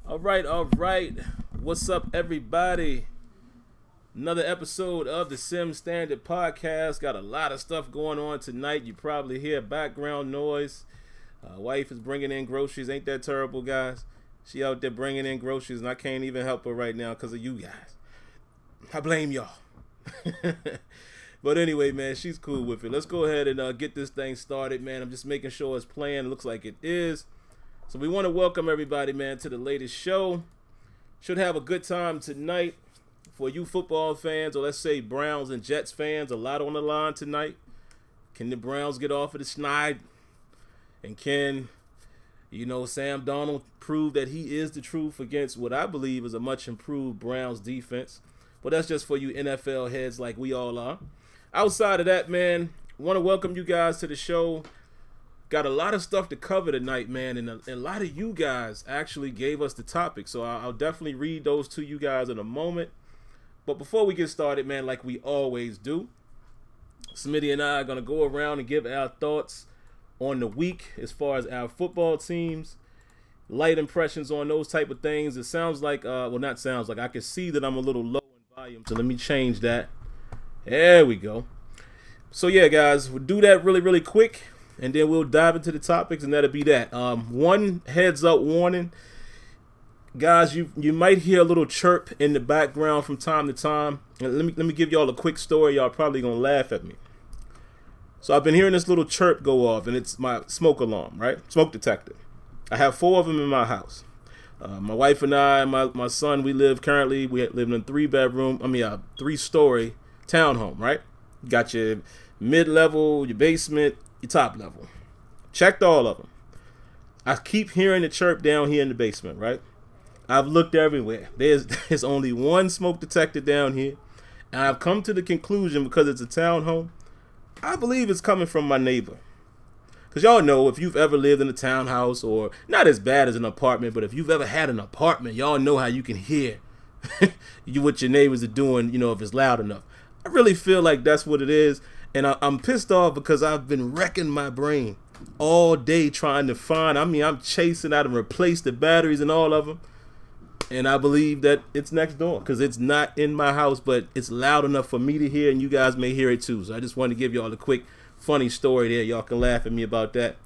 All right. What's up, everybody? Another episode of the Sim Standard Podcast. Got a lot of stuff going on tonight. You probably hear background noise. Wife is bringing in groceries. Ain't that terrible, guys? She out there bringing in groceries, and I can't even help her right now because of you guys. I blame y'all. But anyway, man, she's cool with it. Let's go ahead and get this thing started, man. I'm just making sure it's playing. It looks like it is. So we want to welcome everybody, man, to the latest show. Should have a good time tonight. For you football fans, or let's say Browns and Jets fans, a lot on the line tonight. Can the Browns get off of the schneid? And can, Sam Darnold prove that he is the truth against what I believe is a much improved Browns defense? But that's just for you NFL heads like we all are. Outside of that, man, want to welcome you guys to the show. Got a lot of stuff to cover tonight, man, and a lot of you guys actually gave us the topic, so I'll definitely read those to you guys in a moment. But before we get started, man, like we always do, Smitty and I are going to go around and give our thoughts on the week as far as our football teams, light impressions on those type of things. It sounds like, I can see that I'm a little low in volume, so let me change that. There we go. So, yeah, guys, we'll do that really, really quick, and then we'll dive into the topics, and that'll be that. One heads-up warning. Guys, you might hear a little chirp in the background from time to time. And let me give y'all a quick story. Y'all probably gonna laugh at me. So I've been hearing this little chirp go off, and it's my smoke alarm, right? Smoke detector. I have 4 of them in my house. My wife and I, my son, we live in a 3-story townhome, right? You got your mid-level, your basement, your top level. Checked all of them. I keep hearing the chirp down here in the basement, right? I've looked everywhere. There's only one smoke detector down here. And I've come to the conclusion, because it's a townhome, I believe it's coming from my neighbor. Because y'all know, if you've ever lived in a townhouse, or not as bad as an apartment, but if you've ever had an apartment, y'all know how you can hear what your neighbors are doing, if it's loud enough. I really feel like that's what it is. And I'm pissed off because I've been wrecking my brain all day trying to find. I'm chasing out and replace the batteries and all of them. And I believe that it's next door because it's not in my house, but it's loud enough for me to hear, and you guys may hear it too. So I just wanted to give y'all a quick, funny story there. Y'all can laugh at me about that.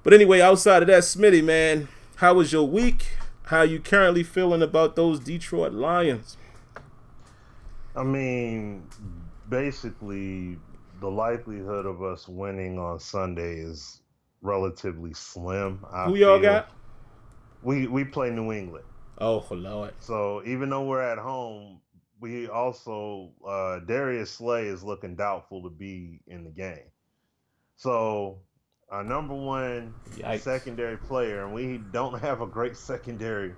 But anyway, outside of that, Smitty, man, how was your week? How you currently feeling about those Detroit Lions? Basically, the likelihood of us winning on Sunday is relatively slim. Who y'all got? We play New England. Oh, Lord. So even though we're at home, we also, Darius Slay is looking doubtful to be in the game. So our number one secondary player, and we don't have a great secondary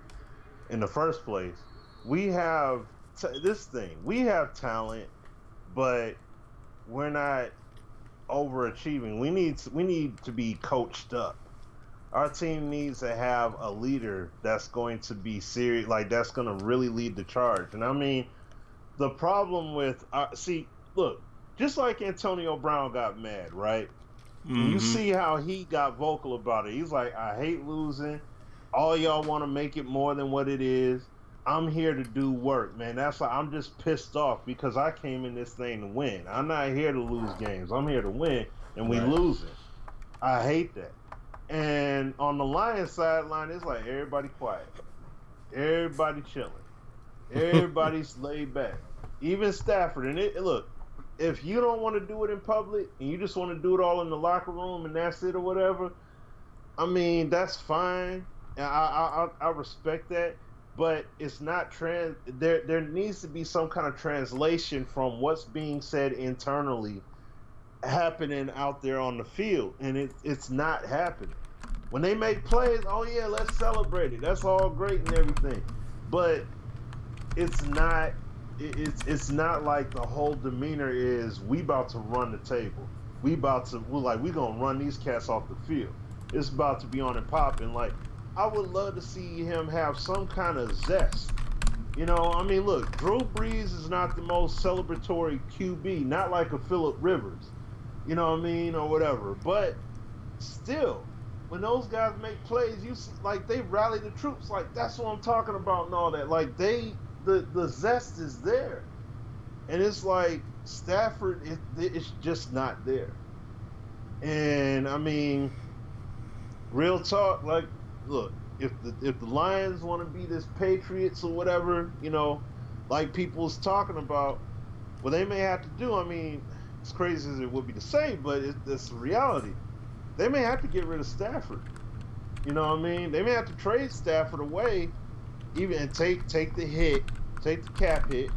in the first place. We have we have talent, but we're not overachieving. We need to be coached up. Our team needs to have a leader that's going to be serious, that's going to really lead the charge. And the problem with look, just like Antonio Brown got mad, right? Mm-hmm. You see how he got vocal about it. He's like, I hate losing. All y'all want to make it more than what it is. I'm here to do work, man. That's why I'm just pissed off because I came in this thing to win. I'm not here to lose games. I'm here to win, and we losing. I hate that. And on the Lions sideline, it's like everybody quiet. Everybody chilling. Everybody's laid back. Even Stafford. And look, if you don't want to do it in public and you just want to do it all in the locker room and that's it or whatever, that's fine. And I respect that. But it's not there needs to be some kind of translation from what's being said internally happening out there on the field, and it's not happening. When they make plays, oh yeah, let's celebrate it. That's all great and everything, but it's not like the whole demeanor is we about to run the table. We're gonna run these cats off the field. It's about to be on and popping. I would love to see him have some kind of zest. Look, Drew Brees is not the most celebratory QB, not like a Phillip Rivers. Or whatever. But still, when those guys make plays, you see, like, they rally the troops. Like, that's what I'm talking about and all that. Like, the zest is there. And it's like Stafford, it's just not there. And I mean, real talk, like, look, if the Lions want to be this Patriots or whatever, you know, like people's talking about, well, they may have to do. I mean, as crazy as it would be to say, but it's reality. They may have to get rid of Stafford. You know what I mean? They may have to trade Stafford away, even and take the hit, take the cap hit,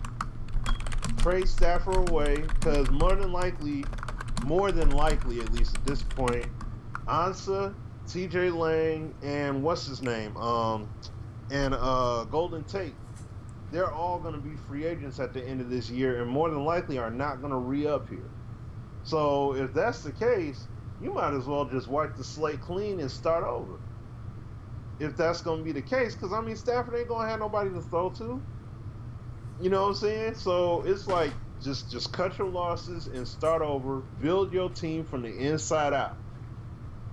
trade Stafford away, because more than likely, at least at this point, Ansah, TJ Lang, and what's his name, and Golden Tate, they're all going to be free agents at the end of this year, and more than likely are not going to re-up here. So if that's the case, you might as well just wipe the slate clean and start over. If that's going to be the case, because I mean, Stafford ain't going to have nobody to throw to. You know what I'm saying? So it's like, just cut your losses and start over. Build your team from the inside out.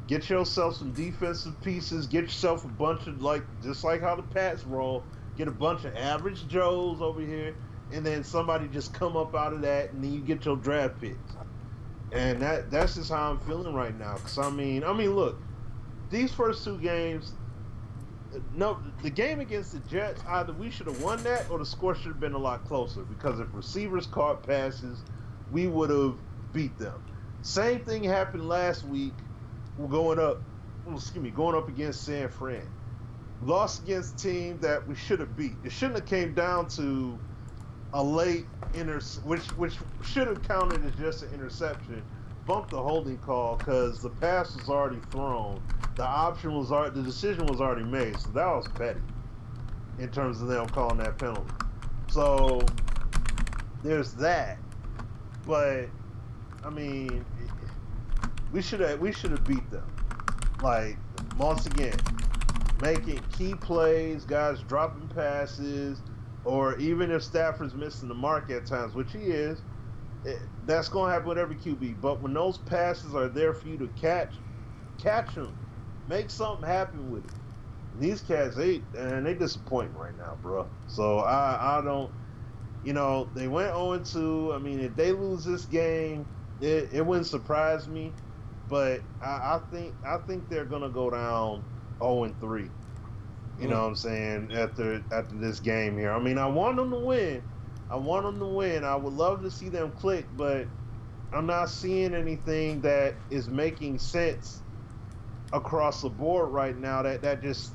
Get yourself some defensive pieces. Get yourself a bunch of, like, just like how the Pats roll, get a bunch of average Joes over here, and then somebody just come up out of that, and then you get your draft picks. And that's just how I'm feeling right now. Because, I mean, look, these first two games, no, the game against the Jets, either we should have won that or the score should have been a lot closer, because if receivers caught passes, we would have beat them. Same thing happened last week. We're going up against San Fran. Lost against a team that we should have beat. It shouldn't have came down to a late which should have counted as just an interception. Bumped the holding call because the pass was already thrown. The decision was already made, so that was petty in terms of them calling that penalty. So there's that. But I mean, we should have beat them. Like, once again, making key plays, guys dropping passes, or even if Stafford's missing the mark at times, which he is, that's going to happen with every QB. But when those passes are there for you to catch them. Make something happen with it. And these cats, they disappoint right now, bro. So I don't, you know, they went 0-2. I mean, if they lose this game, it wouldn't surprise me. But I think they're gonna go down 0-3. You know what I'm saying? After this game here. I mean, I want them to win. I would love to see them click, but I'm not seeing anything that is making sense across the board right now that just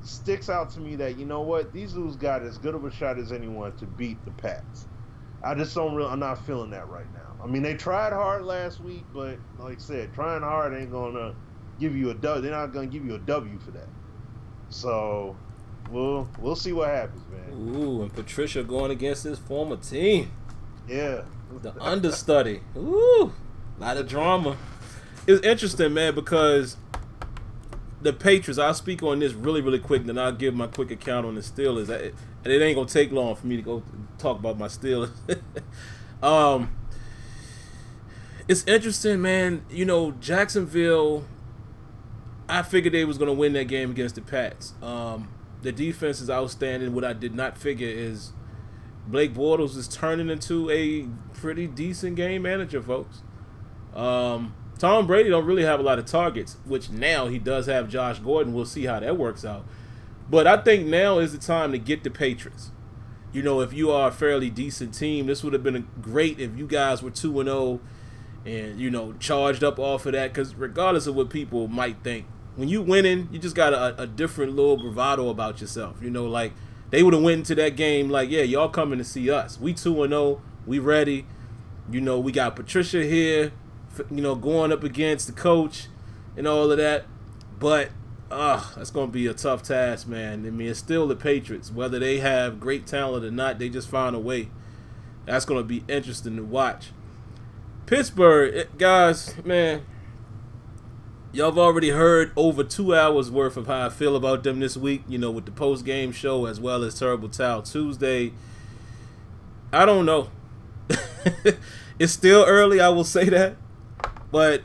sticks out to me that, you know what, these dudes got as good of a shot as anyone to beat the Pats. I'm not feeling that right now. I mean, they tried hard last week, but like I said, trying hard ain't gonna give you a W. They're not gonna give you a W for that. So we'll see what happens, man. Ooh, and Patricia going against his former team. Yeah. The understudy. Ooh, a lot of drama. It's interesting, man, because the Patriots, I'll speak on this really, really quick, then I'll give my quick account on the Steelers. And it ain't going to take long for me to go talk about my Steelers. It's interesting, man. You know, Jacksonville, I figured they was going to win that game against the Pats. The defense is outstanding. What I did not figure is Blake Bortles is turning into a pretty decent game manager, folks. Tom Brady don't really have a lot of targets, which now he does have Josh Gordon. We'll see how that works out. But I think now is the time to get the Patriots. You know, if you are a fairly decent team, this would have been great if you guys were 2-0 and, you know, charged up off of that. Because regardless of what people might think, when you winning, you just got a different little bravado about yourself. You know, like, they would have went into that game like, yeah, y'all coming to see us. We 2-0. We ready. You know, we got Patricia here, you know, going up against the coach and all of that. But that's going to be a tough task, man. I mean, it's still the Patriots. Whether they have great talent or not, they just find a way. That's going to be interesting to watch. Pittsburgh, guys, man, y'all have already heard over 2 hours worth of how I feel about them this week, you know, with the post-game show as well as Terrible Towel Tuesday. I don't know. It's still early, I will say that. But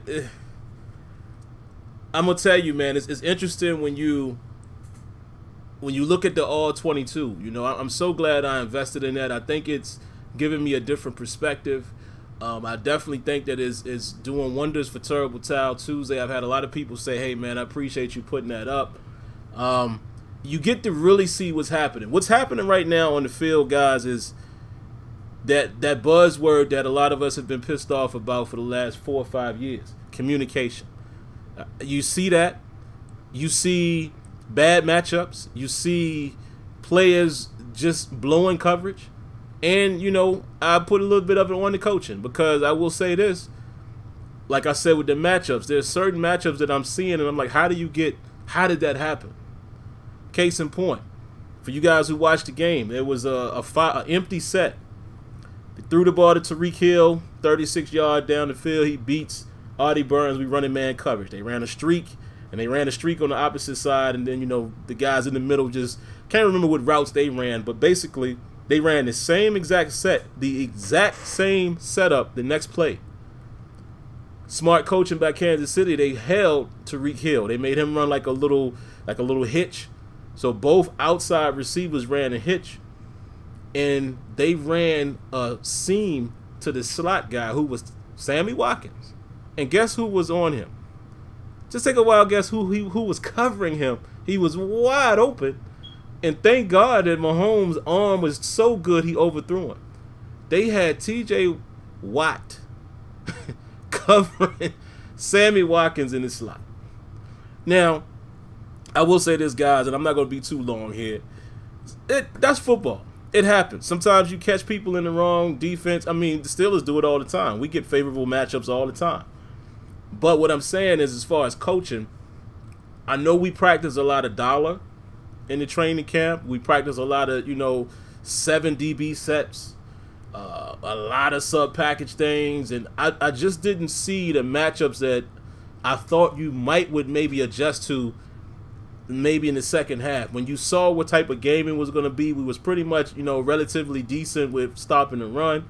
I'm gonna tell you, man, it's interesting when you look at the all 22. You know, I'm so glad I invested in that. I think it's giving me a different perspective. I definitely think that is doing wonders for Terrible Towel Tuesday. I've had a lot of people say, hey, man, I appreciate you putting that up. You get to really see what's happening. What's happening right now on the field, guys, is that buzzword that a lot of us have been pissed off about for the last 4 or 5 years, communication. You see that. You see bad matchups. You see players just blowing coverage. And, you know, I put a little bit of it on the coaching because I will say this. Like I said with the matchups, there's certain matchups that I'm seeing and I'm like, how did that happen? Case in point, for you guys who watched the game, there was a empty set. They threw the ball to Tyreek Hill, 36-yard down the field. He beats Artie Burns. We running man coverage. They ran a streak, and they ran a streak on the opposite side. And then, you know, the guys in the middle just can't remember what routes they ran. But basically, they ran the same exact set, the exact same setup the next play. Smart coaching by Kansas City. They held Tyreek Hill. They made him run like a little hitch. So both outside receivers ran a hitch, and they ran a seam to the slot guy who was Sammy Watkins. And guess who was on him? Just take a wild guess who was covering him. He was wide open, and thank God that Mahomes' arm was so good he overthrew him. They had T.J. Watt covering Sammy Watkins in the slot. Now, I will say this, guys, and I'm not going to be too long here. That's football. It happens. Sometimes you catch people in the wrong defense. I mean, the Steelers do it all the time. We get favorable matchups all the time. But what I'm saying is, as far as coaching, I know we practice a lot of dollar in the training camp. We practice a lot of, 7 DB sets, a lot of sub-package things. And I just didn't see the matchups that I thought you would maybe adjust to maybe in the second half. When you saw what type of game it was going to be, we was pretty much, relatively decent with stopping the run.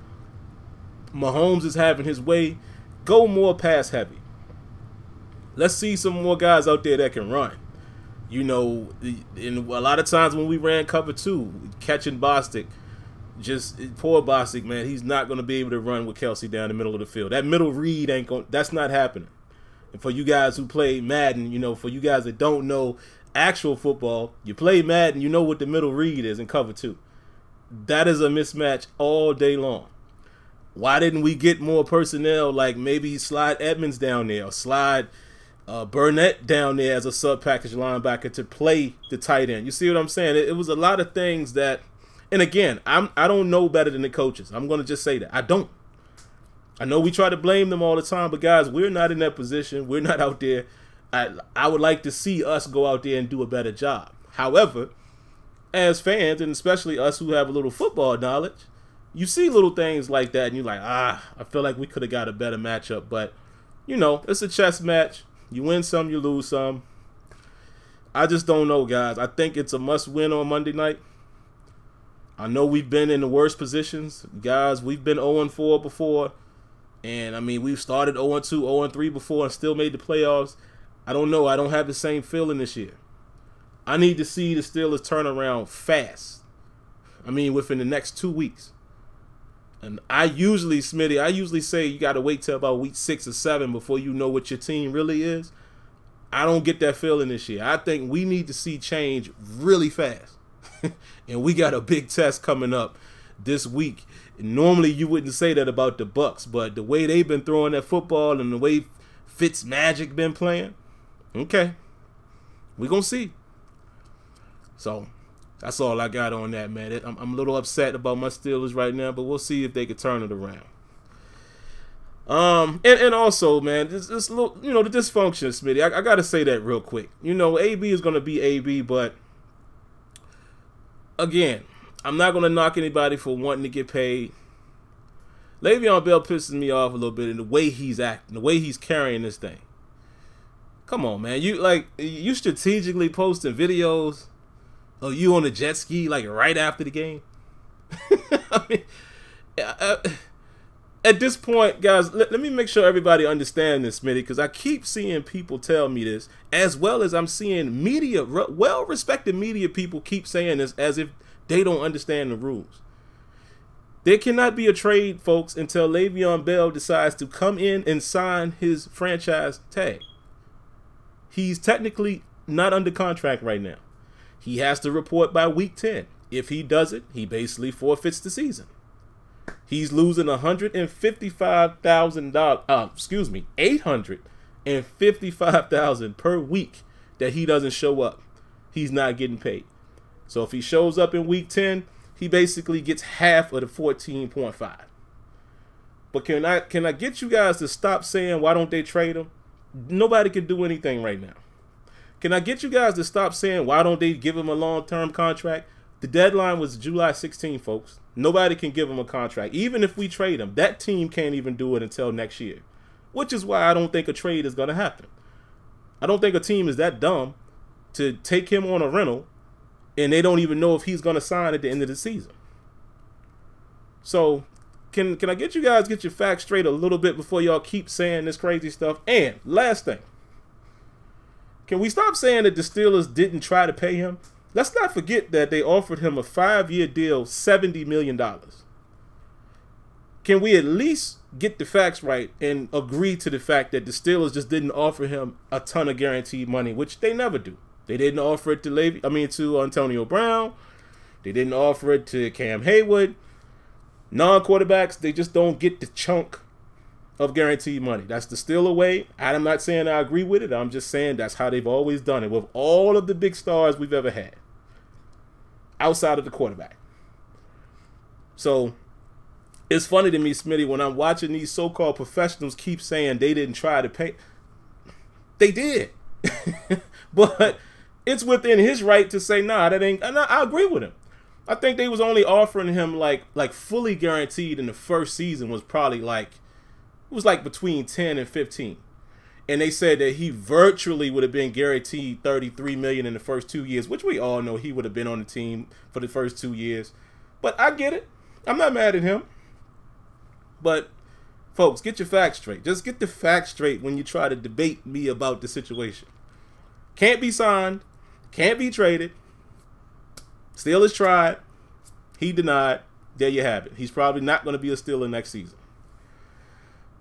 Mahomes is having his way. Go more pass heavy. Let's see some more guys out there that can run. And a lot of times when we ran cover 2, catching Bostic, poor Bostic, man, he's not going to be able to run with Kelsey down the middle of the field. That middle read that's not happening. And for you guys who play Madden, for you guys that don't know actual football, you play Madden, you know what the middle read is in cover 2. That is a mismatch all day long. Why didn't we get more personnel, like maybe slide Edmonds down there or slide Burnett down there as a sub-package linebacker to play the tight end? You see what I'm saying? It was a lot of things that, and again, I don't know better than the coaches. I'm going to just say that. I don't. I know we try to blame them all the time, but guys, we're not in that position. We're not out there. I would like to see us go out there and do a better job. However, as fans, and especially us who have a little football knowledge, you see little things like that, and you're like, I feel like we could have got a better matchup. But, it's a chess match. You win some, you lose some. I just don't know, guys. I think it's a must-win on Monday night. I know we've been in the worst positions. Guys, we've been 0-4 before. And, I mean, we've started 0-2, 0-3 before and still made the playoffs. I don't know. I don't have the same feeling this year. I need to see the Steelers turn around fast. I mean, within the next 2 weeks. And Smitty, I usually say you got to wait till about week 6 or 7 before you know what your team really is. I don't get that feeling this year. I think we need to see change really fast. And we got a big test coming up this week. Normally you wouldn't say that about the Bucs, but the way they've been throwing that football and the way Fitzmagic been playing, okay, we're going to see. So that's all I got on that, man. I'm a little upset about my Steelers right now, but we'll see if they can turn it around. And also, man, this little, the dysfunction, Smitty. I got to say that real quick. AB is going to be AB, but again, I'm not going to knock anybody for wanting to get paid. Le'Veon Bell pisses me off a little bit in the way he's acting, the way he's carrying this thing. Come on, man. You strategically posting videos of you on the jet ski like right after the game. I mean, at this point, guys, let me make sure everybody understand this, Smitty, because I keep seeing people tell me this, as well as I'm seeing media, well-respected media people keep saying this as if they don't understand the rules. There cannot be a trade, folks, until Le'Veon Bell decides to come in and sign his franchise tag. He's technically not under contract right now. He has to report by week 10. If he doesn't, he basically forfeits the season. He's losing $855,000 per week that he doesn't show up. He's not getting paid. So if he shows up in week 10, he basically gets half of the 14.5. But can I get you guys to stop saying why don't they trade him? Nobody can do anything right now. Can I get you guys to stop saying why don't they give him a long-term contract? The deadline was July 16, folks. Nobody can give him a contract. Even if we trade him, that team can't even do it until next year. Which is why I don't think a trade is going to happen. I don't think a team is that dumb to take him on a rental and they don't even know if he's going to sign at the end of the season. So, can I get you guys get your facts straight a little bit before y'all keep saying this crazy stuff? And last thing, can we stop saying that the Steelers didn't try to pay him? Let's not forget that they offered him a 5-year deal, $70 million. Can we at least get the facts right and agree to the fact that the Steelers just didn't offer him a ton of guaranteed money, which they never do. They didn't offer it to Antonio Brown. They didn't offer it to Cam Hayward. Non-quarterbacks, they just don't get the chunk of guaranteed money. That's the Steeler way. I'm not saying I agree with it. I'm just saying that's how they've always done it with all of the big stars we've ever had outside of the quarterback. So it's funny to me, Smitty, when I'm watching these so-called professionals keep saying they didn't try to pay. They did. But it's within his right to say, nah, that ain't. And I agree with him. I think they was only offering him like fully guaranteed in the first season was probably it was between 10 and 15. And they said that he virtually would have been guaranteed $33 million in the first 2 years, which we all know he would have been on the team for the first 2 years. But I get it. I'm not mad at him. But, folks, get your facts straight. Just get the facts straight when you try to debate me about the situation. Can't be signed. Can't be traded. Steelers tried. He denied. There you have it. He's probably not going to be a Steeler next season.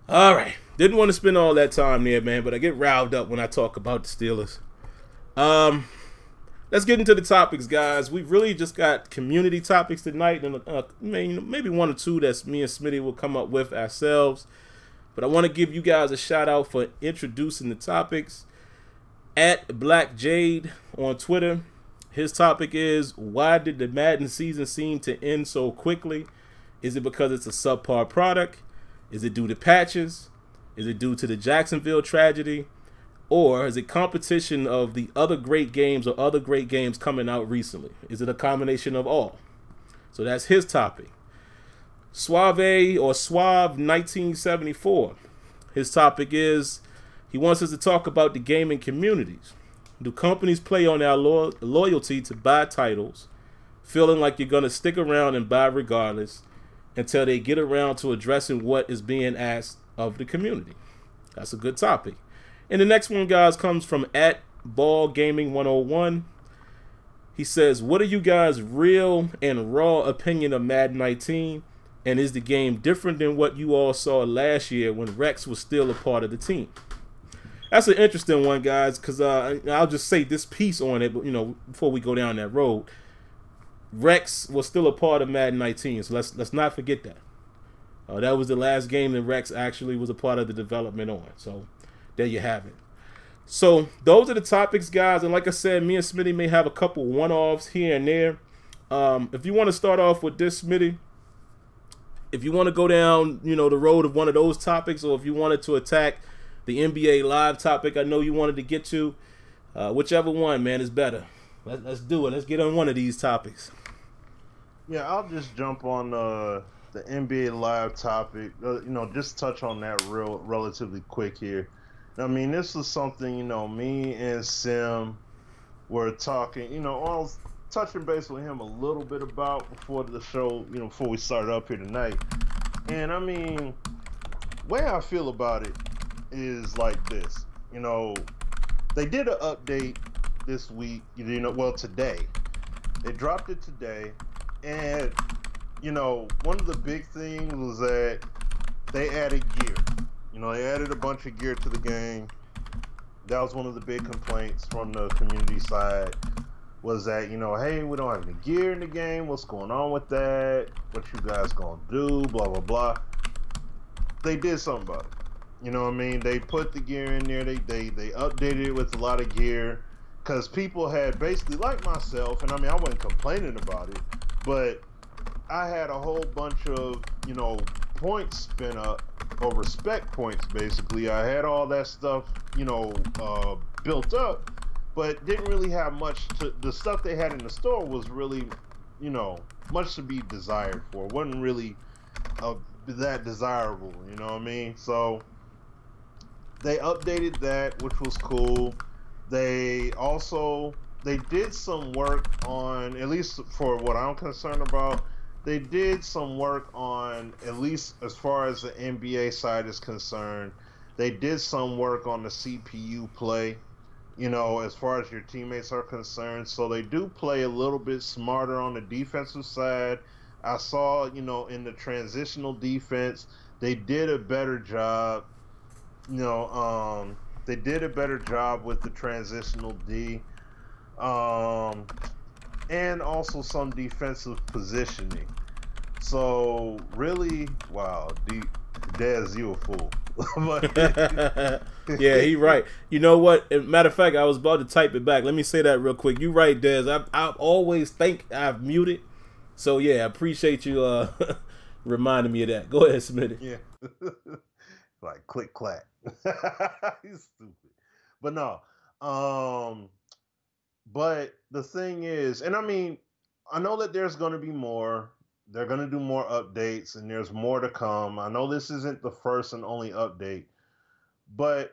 All right. Didn't want to spend all that time there, man, but I get riled up when I talk about the Steelers. Let's get into the topics, guys. We've really just got community topics tonight, and maybe one or two that me and Smitty will come up with ourselves. But I want to give you guys a shout out for introducing the topics. At Black Jade on Twitter, his topic is, why did the Madden season seem to end so quickly? Is it because it's a subpar product? Is it due to patches? Is it due to the Jacksonville tragedy? Or is it competition of the other great games or other great games coming out recently? Is it a combination of all? So that's his topic. Suave 1974. His topic is, he wants us to talk about the gaming communities. Do companies play on our loyalty to buy titles, feeling like you're going to stick around and buy regardless until they get around to addressing what is being asked of the community? That's a good topic. And the next one, guys, comes from @BallGaming101. He says, what are you guys' real and raw opinion of Madden 19? And is the game different than what you all saw last year when Rex was still a part of the team? That's an interesting one, guys, because I'll just say this piece on it, but before we go down that road, Rex was still a part of Madden 19, so let's not forget that. That was the last game that Rex actually was a part of the development on. So there you have it. So those are the topics, guys, and like I said, me and Smitty may have a couple one-offs here and there. If you want to start off with this, Smitty, if you want to go down, the road of one of those topics, or if you wanted to attack the NBA Live topic I know you wanted to get to, whichever one, man, is better. Let's do it. Let's get on one of these topics. Yeah, I'll just jump on the NBA Live topic. Just touch on that relatively quick here. I mean, this is something, me and Sim were talking, all touching base with him a little bit about before the show, before we started up here tonight. And I mean, way I feel about it is like this. You know, they did an update this week. You know, well today. They dropped it today, and you know, one of the big things was that they added gear. You know, they added a bunch of gear to the game. That was one of the big complaints from the community side, was that, you know, hey, we don't have any gear in the game. What's going on with that? What you guys gonna do? Blah, blah, blah. They did something about it. You know what I mean? They put the gear in there. They updated it with a lot of gear, because people had basically, like myself, and I mean, I wasn't complaining about it, but I had a whole bunch of, you know, points spin up, or respect points, basically. I had all that stuff, you know, built up, but didn't really have much to, the stuff they had in the store was really, you know, much to be desired for. It wasn't really that desirable, you know what I mean? So they updated that, which was cool. They did some work on, at least for what I'm concerned about, they did some work on, at least as far as the NBA side is concerned, they did some work on the CPU play, you know, as far as your teammates are concerned. So they do play a little bit smarter on the defensive side. I saw, you know, in the transitional defense, they did a better job. You know, they did a better job with the transitional D. And also some defensive positioning. So really, wow, Dez, you a fool. Yeah, he right. You know what? Matter of fact, I was about to type it back. Let me say that real quick. You right, Dez. I always think I've muted. So yeah, I appreciate you reminding me of that. Go ahead, Smitty. Yeah. Like click clack. He's stupid. But no. But the thing is, and I mean, I know that there's going to be more. They're going to do more updates, and there's more to come. I know this isn't the first and only update, but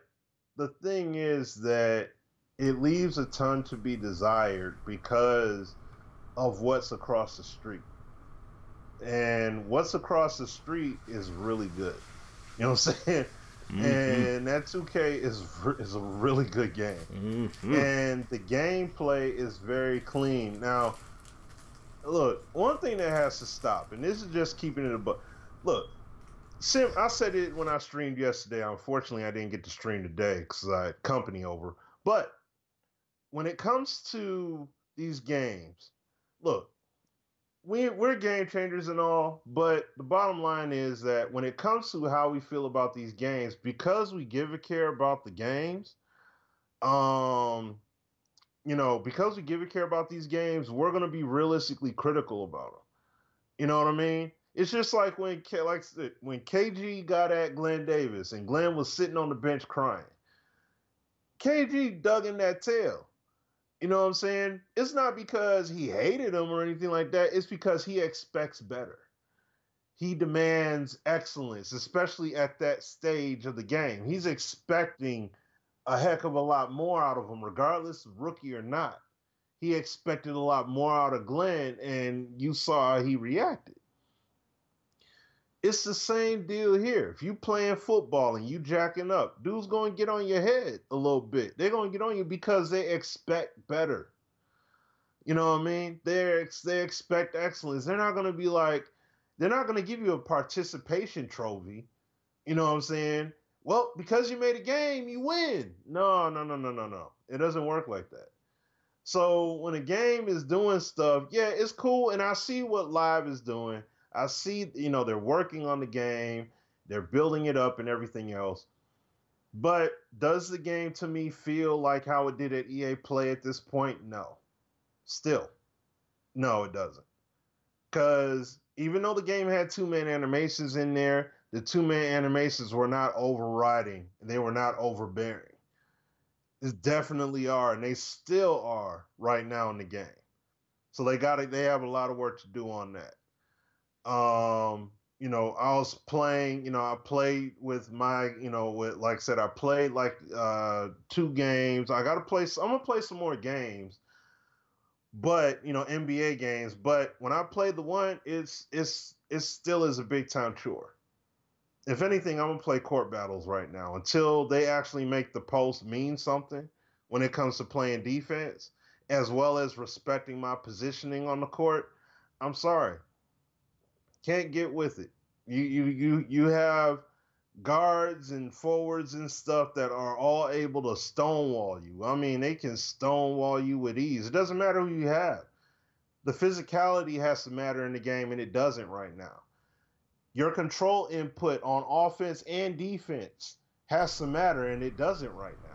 the thing is that it leaves a ton to be desired because of what's across the street. And what's across the street is really good. You know what I'm saying? Mm-hmm. And that 2K is a really good game. Mm-hmm. And the gameplay is very clean. Now, look, one thing that has to stop, and this is just keeping it above. Look, I said it when I streamed yesterday. Unfortunately, I didn't get to stream today because I had company over. But when it comes to these games, look, we're game changers and all, but the bottom line is that when it comes to how we feel about these games, because we give a care about the games, you know, because we give a care about these games, we're gonna be realistically critical about them. You know what I mean? It's just like when KG got at Glenn Davis and Glenn was sitting on the bench crying. KG dug in that tail. You know what I'm saying? It's not because he hated him or anything like that. It's because he expects better. He demands excellence, especially at that stage of the game. He's expecting a heck of a lot more out of him, regardless of rookie or not. He expected a lot more out of Glenn, and you saw how he reacted. It's the same deal here. If you playing football and you jacking up, dude's going to get on your head a little bit. They're going to get on you because they expect better. You know what I mean? They expect excellence. They're not going to be like, they're not going to give you a participation trophy. You know what I'm saying? Well, because you made a game, you win. No. It doesn't work like that. So when a game is doing stuff, yeah, it's cool. And I see what Live is doing. I see, you know, they're working on the game. They're building it up and everything else. But does the game to me feel like how it did at EA Play at this point? No. Still. No, it doesn't. Because even though the game had two-man animations in there, the two-man animations were not overriding. They were not overbearing. They definitely are, and they still are right now in the game. So they have a lot of work to do on that. You know, I was playing, you know, I played with my, you know, with, like I said, I played like 2 games. I'm gonna play some more games, but, you know, NBA games. But when I played the one, it still is a big time chore. if anything, I'm gonna play court battles right now until they actually make the post mean something when it comes to playing defense, as well as respecting my positioning on the court. I'm sorry, can't get with it. You have guards and forwards and stuff that are all able to stonewall you. I mean, they can stonewall you with ease. It doesn't matter who you have. The physicality has to matter in the game, and it doesn't right now. Your control input on offense and defense has to matter, and it doesn't right now.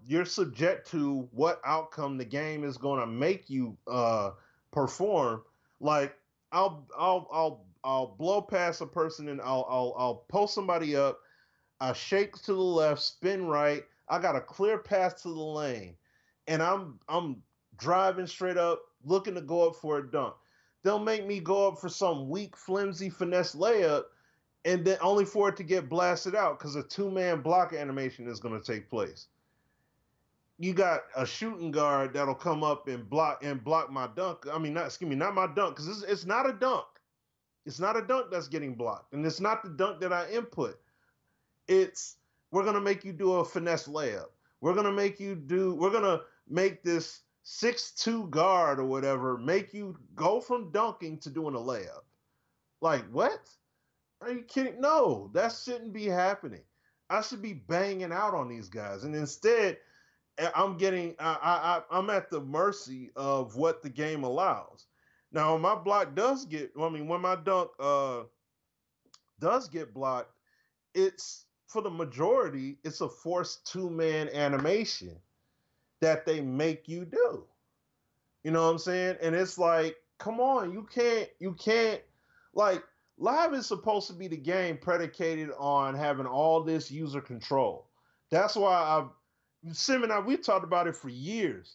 You're subject to what outcome the game is going to make you perform. Like I'll blow past a person and I'll post somebody up. I shake to the left, spin right. I got a clear path to the lane, and I'm driving straight up, looking to go up for a dunk. They'll make me go up for some weak, flimsy finesse layup, and then only for it to get blasted out because a 2-man block animation is going to take place. You got a shooting guard that'll come up and block my dunk. I mean, not my dunk, because it's not a dunk. It's not a dunk that's getting blocked, and it's not the dunk that I input. We're gonna make you do a finesse layup. We're gonna make this 6'2" guard or whatever make you go from dunking to doing a layup. Like, what? Are you kidding? No, that shouldn't be happening. I should be banging out on these guys, and instead, I'm at the mercy of what the game allows. Now, when my block when my dunk does get blocked, it's, for the majority, it's a forced 2-man animation that they make you do. You know what I'm saying? And it's like, come on, you can't, like, live is supposed to be the game predicated on having all this user control. That's why Sim and I, we've talked about it for years.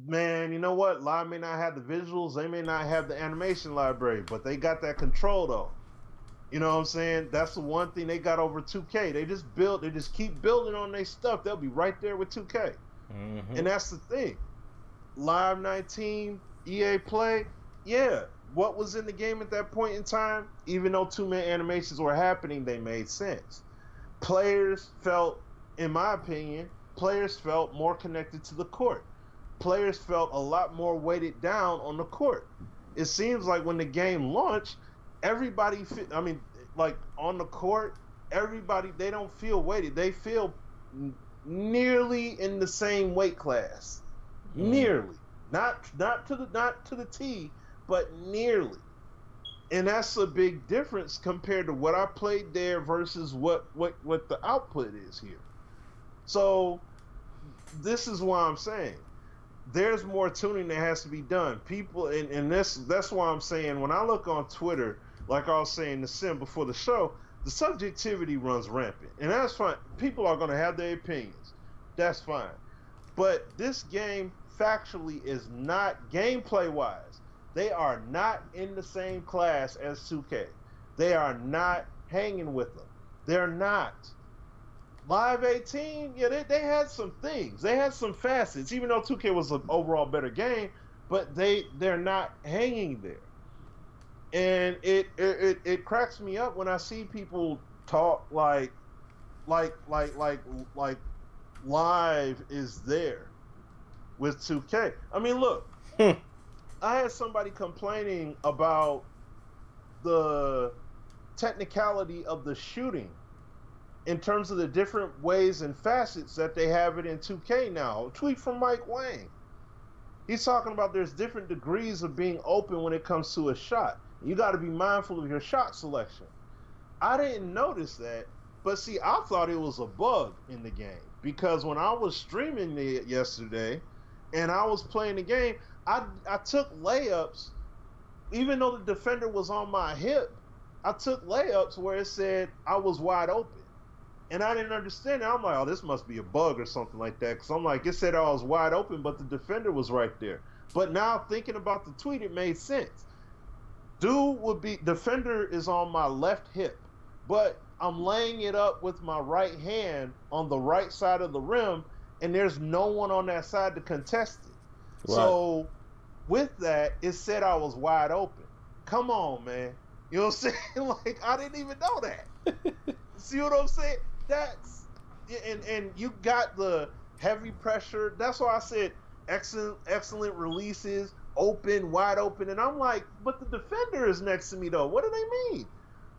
Man, you know what? Live may not have the visuals, they may not have the animation library, but they got that control though. You know what I'm saying? That's the one thing they got over 2K. They just keep building on their stuff. They'll be right there with 2K. Mm-hmm. And that's the thing. Live 19, EA Play, yeah, what was in the game at that point in time, even though 2-man animations were happening, they made sense. Players felt, in my opinion, more connected to the court. Players felt a lot more weighted down on the court. It seems like when the game launched, everybody, like on the court, everybody, they don't feel weighted. They feel nearly in the same weight class. Nearly. Not to the T, but nearly. And that's a big difference compared to what I played there versus what the output is here. So this is why I'm saying there's more tuning that has to be done. People, and that's why I'm saying when I look on Twitter, like I was saying to Sim before the show, the subjectivity runs rampant. And that's fine. People are going to have their opinions. That's fine. But this game factually is not, gameplay-wise, they are not in the same class as 2K. They are not hanging with them. They're not. Live 18, yeah, they had some things. They had some facets, even though 2K was an overall better game, but they're not hanging there. And it cracks me up when I see people talk like Live is there with 2K. I mean, look, I had somebody complaining about the technicality of the shooting in terms of the different ways and facets that they have it in 2K now. A tweet from Mike Wang. He's talking about there's different degrees of being open when it comes to a shot. You got to be mindful of your shot selection. I didn't notice that, but see, I thought it was a bug in the game because when I was streaming it yesterday and I was playing the game, I took layups, even though the defender was on my hip, I took layups where it said I was wide open. And I didn't understand it. I'm like, oh, this must be a bug or something like that. Because I'm like, it said I was wide open, but the defender was right there. But now thinking about the tweet, it made sense. Defender is on my left hip, but I'm laying it up with my right hand on the right side of the rim, and there's no one on that side to contest it. Right. So with that, it said I was wide open. Come on, man. You know what I'm saying? Like, I didn't even know that. See what I'm saying? That's and you got the heavy pressure. That's why I said excellent releases, wide open, and I'm like, but the defender is next to me though. What do they mean?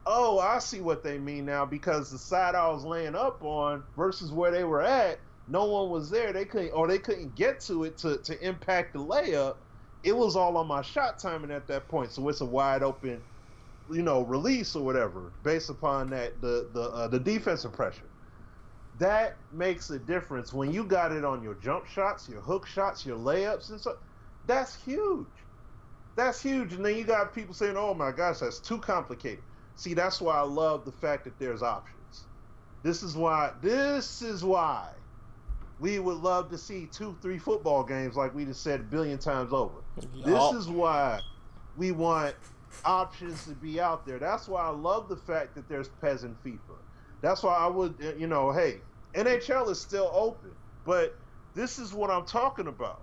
Oh, I see what they mean now, because the side I was laying up on versus where they were at, no one was there. They couldn't get to it to impact the layup. It was all on my shot timing at that point. So it's a wide open, release or whatever, based upon that the defensive pressure. That makes a difference when you got it on your jump shots, your hook shots, your layups and stuff. That's huge. That's huge. And then you got people saying, "Oh my gosh, that's too complicated." See, that's why I love the fact that there's options. This is why we would love to see 2-3 football games, like we just said a billion times over. This is why we want options to be out there. That's why I love the fact that there's PES and FIFA. That's why I would, hey, NHL is still open, but this is what I'm talking about.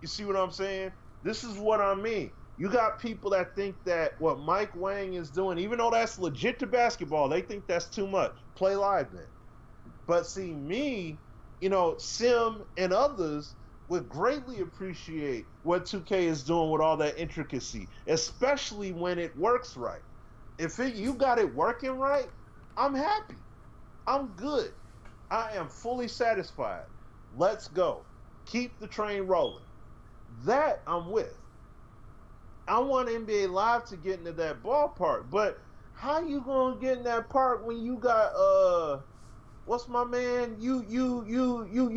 You see what I'm saying? This is what I mean. You got people that think that what Mike Wang is doing, even though that's legit to basketball, they think that's too much. Play live then. But see, me, Sim and others would greatly appreciate what 2K is doing with all that intricacy, especially when it works right. If you got it working right, I'm happy. I'm good. I am fully satisfied. Let's go. Keep the train rolling. That I'm with. I want NBA Live to get into that ballpark, but how you gonna get in that park when you got what's my man? You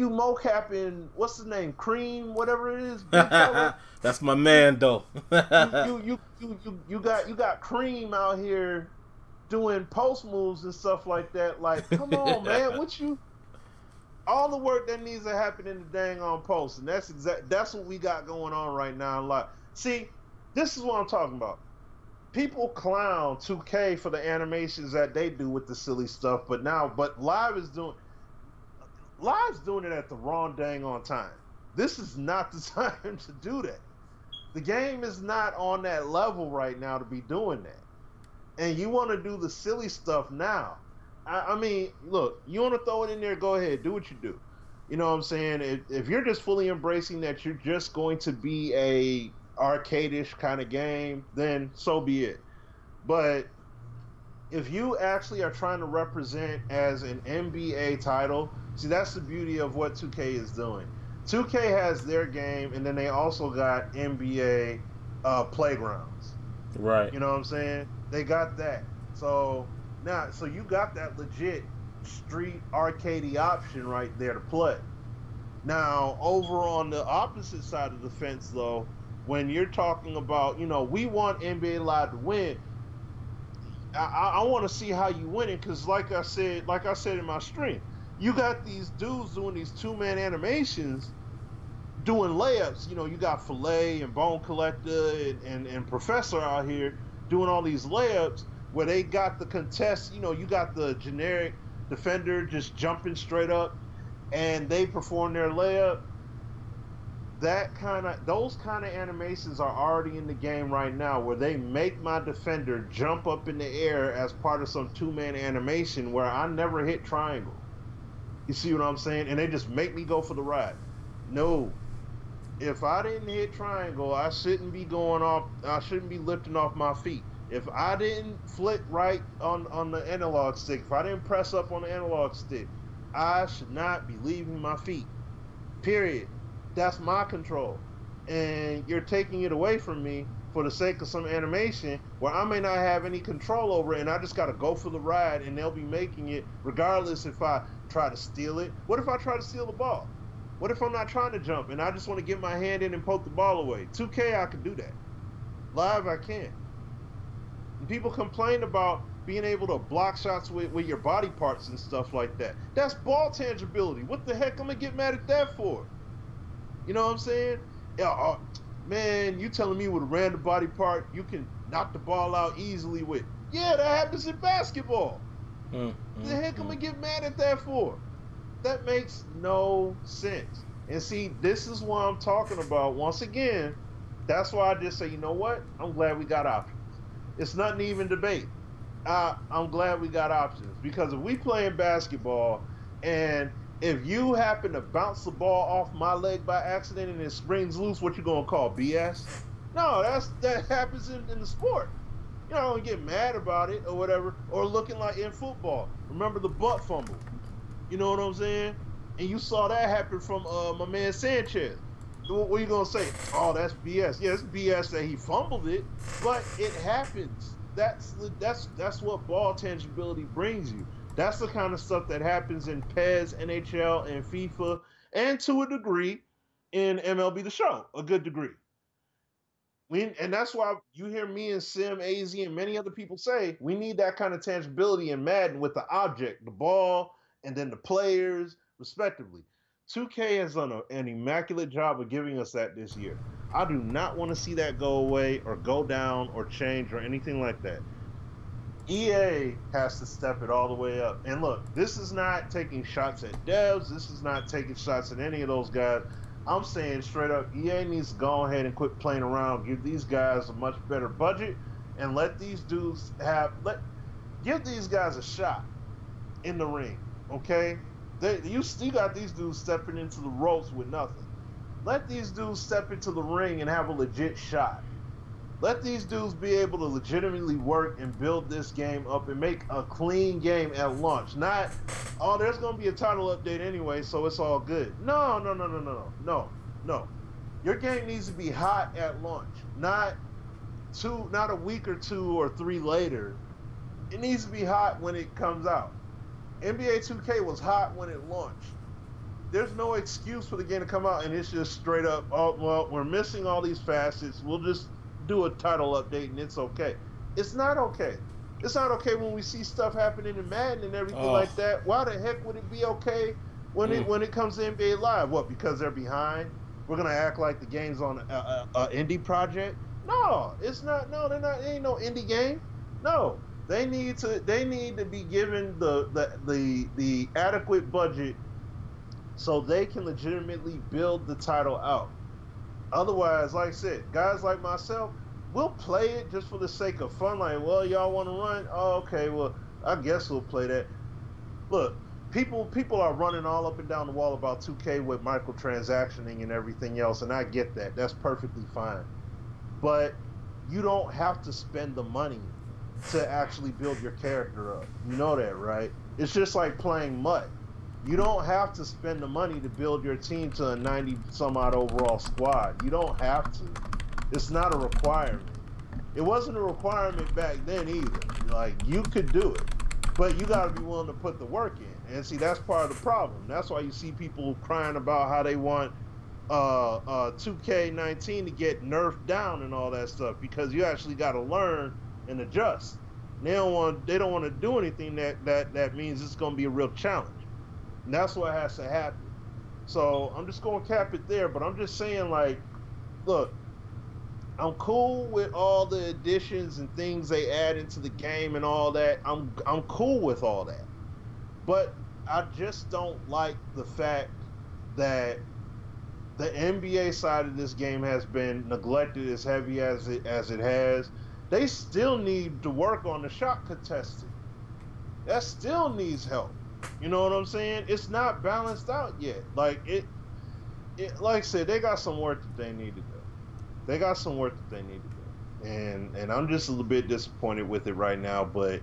mocapping, what's his name? Cream, whatever it is. That's my man though. you got Cream out here doing post moves and stuff like that. Like, come on, man, all the work that needs to happen in the dang on post, and that's what we got going on right now. Like, see, this is what I'm talking about. People clown 2K for the animations that they do with the silly stuff, but Live's doing it at the wrong dang on time. This is not the time to do that. The game is not on that level right now to be doing that. And you want to do the silly stuff now. I mean, look, you want to throw it in there, go ahead, do what you do. You know what I'm saying? If you're just fully embracing that you're just going to be a arcade-ish kind of game, then so be it. But if you actually are trying to represent as an NBA title, see, that's the beauty of what 2K is doing. 2K has their game, and then they also got NBA playgrounds. Right. You know what I'm saying? They got that. So you got that legit street arcadey option right there to play. Now, over on the opposite side of the fence, though, when you're talking about, we want NBA Live to win, I want to see how you win it, because like I said in my stream, you got these dudes doing these two-man animations, doing layups. You got Filet and Bone Collector and Professor out here doing all these layups where they got the contest. You got the generic defender just jumping straight up, and they perform their layup. Those kind of animations are already in the game right now, where they make my defender jump up in the air as part of some two-man animation where I never hit triangle. You see what I'm saying? And they just make me go for the ride. No. If I didn't hit triangle, I shouldn't be lifting off my feet. If I didn't flick right on the analog stick, if I didn't press up on the analog stick, I should not be leaving my feet. Period. That's my control. And you're taking it away from me for the sake of some animation where I may not have any control over it, and I just got to go for the ride, and they'll be making it regardless if I try to steal it. What if I try to steal the ball? What if I'm not trying to jump and I just want to get my hand in and poke the ball away? 2K, I can do that. Live, I can't. And people complain about being able to block shots with your body parts and stuff like that. That's ball tangibility. What the heck am I get mad at that for? You know what I'm saying? Yeah, man, you telling me with a random body part you can knock the ball out easily with? Yeah, that happens in basketball. The heck am I get mad at that for? That makes no sense. And see, this is what I'm talking about. Once again, that's why I just say, you know what? I'm glad we got options. It's nothing to even debate. I'm glad we got options, because if we playing basketball and if you happen to bounce the ball off my leg by accident and it springs loose, what you gonna call BS? No, that happens in the sport. You know, don't get mad about it or whatever, or looking like in football. Remember the butt fumble? You know what I'm saying? And you saw that happen from my man Sanchez. What are you gonna say? Oh, that's BS. Yeah, it's BS that he fumbled it, but it happens. That's what ball tangibility brings you. That's the kind of stuff that happens in PES, NHL, and FIFA, and to a degree in MLB The Show, a good degree. And that's why you hear me and Sim, AZ, and many other people say we need that kind of tangibility in Madden with the object, the ball, and then the players, respectively. 2K has done an immaculate job of giving us that this year. I do not want to see that go away or go down or change or anything like that. EA has to step it all the way up. And look, this is not taking shots at devs. This is not taking shots at any of those guys. I'm saying straight up, EA needs to go ahead and quit playing around, give these guys a much better budget, and let these dudes give these guys a shot in the ring, okay? You got these dudes stepping into the ropes with nothing. Let these dudes step into the ring and have a legit shot. Let these dudes be able to legitimately work and build this game up and make a clean game at launch. Not, oh, there's going to be a title update anyway, so it's all good. No. Your game needs to be hot at launch, not a week or 2 or 3 later. It needs to be hot when it comes out. NBA 2K was hot when it launched. There's no excuse for the game to come out and it's just straight up, oh, well, we're missing all these facets. We'll just do a title update and it's okay. It's not okay. It's not okay when we see stuff happening in Madden and everything like that. Why the heck would it be okay when it comes to NBA Live? What, because they're behind? We're going to act like the game's on an indie project? No, it's not. No, they're not. It ain't no indie game. No. They need to be given the adequate budget so they can legitimately build the title out. Otherwise, like I said, guys like myself, we'll play it just for the sake of fun. Like, well, y'all want to run? Oh, okay, well, I guess we'll play that. Look, people are running all up and down the wall about 2K with microtransactioning and everything else, and I get that. That's perfectly fine. But you don't have to spend the money to actually build your character up. You know that, right? It's just like playing MUT. You don't have to spend the money to build your team to a 90-some-odd overall squad. You don't have to. It's not a requirement. It wasn't a requirement back then either. Like, you could do it, but you got to be willing to put the work in. And see, that's part of the problem. That's why you see people crying about how they want 2K19 to get nerfed down and all that stuff, because you actually got to learn and adjust. They don't want to do anything that means it's going to be a real challenge. And that's what has to happen. So I'm just going to cap it there, but I'm just saying, like, look, I'm cool with all the additions and things they add into the game and all that. I'm cool with all that. But I just don't like the fact that the NBA side of this game has been neglected as heavy as it has. They still need to work on the shot contesting. That still needs help. You know what I'm saying? It's not balanced out yet. Like like I said, they got some work that they need to do. And I'm just a little bit disappointed with it right now. But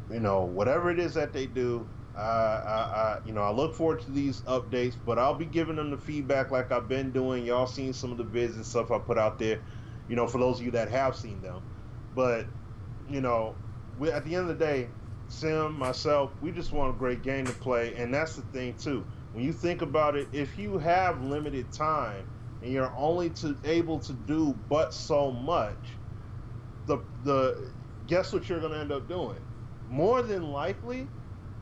you know, whatever it is that they do, I look forward to these updates. But I'll be giving them the feedback like I've been doing. Y'all seen some of the vids and stuff I put out there. You know, for those of you that have seen them. But, you know, at the end of the day, Sim, myself, we just want a great game to play. And that's the thing, too. When you think about it, if you have limited time and you're only able to do but so much, guess what you're going to end up doing? More than likely,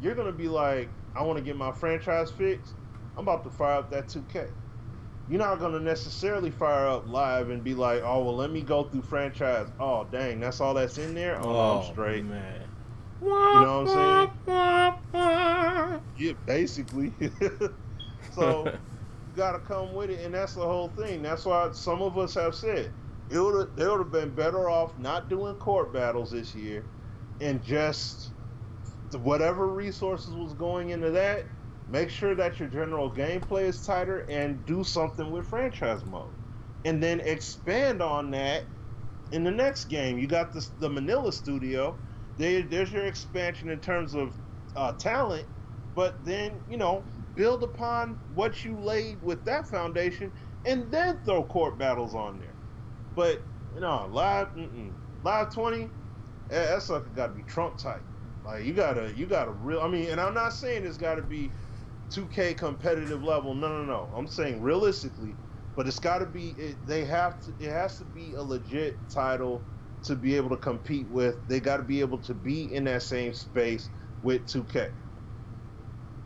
you're going to be like, I want to get my franchise fixed. I'm about to fire up that 2K. You're not going to necessarily fire up live and be like, oh, well, let me go through franchise. Oh, dang, that's all that's in there? Oh, I'm straight. Man. You know what I'm saying? Yeah, basically. So you got to come with it, and that's the whole thing. That's why some of us have said, they would have been better off not doing court battles this year, and just whatever resources was going into that, make sure that your general gameplay is tighter and do something with franchise mode, and then expand on that in the next game. You got the Manila studio. There's your expansion in terms of talent, but then build upon what you laid with that foundation, and then throw court battles on there. But live 20, that sucker got to be Trump type. Like you gotta real. I mean, and I'm not saying it's got to be 2K competitive level. No. I'm saying realistically, but it's got to be. It has to be a legit title to be able to compete with. They got to be able to be in that same space with 2K.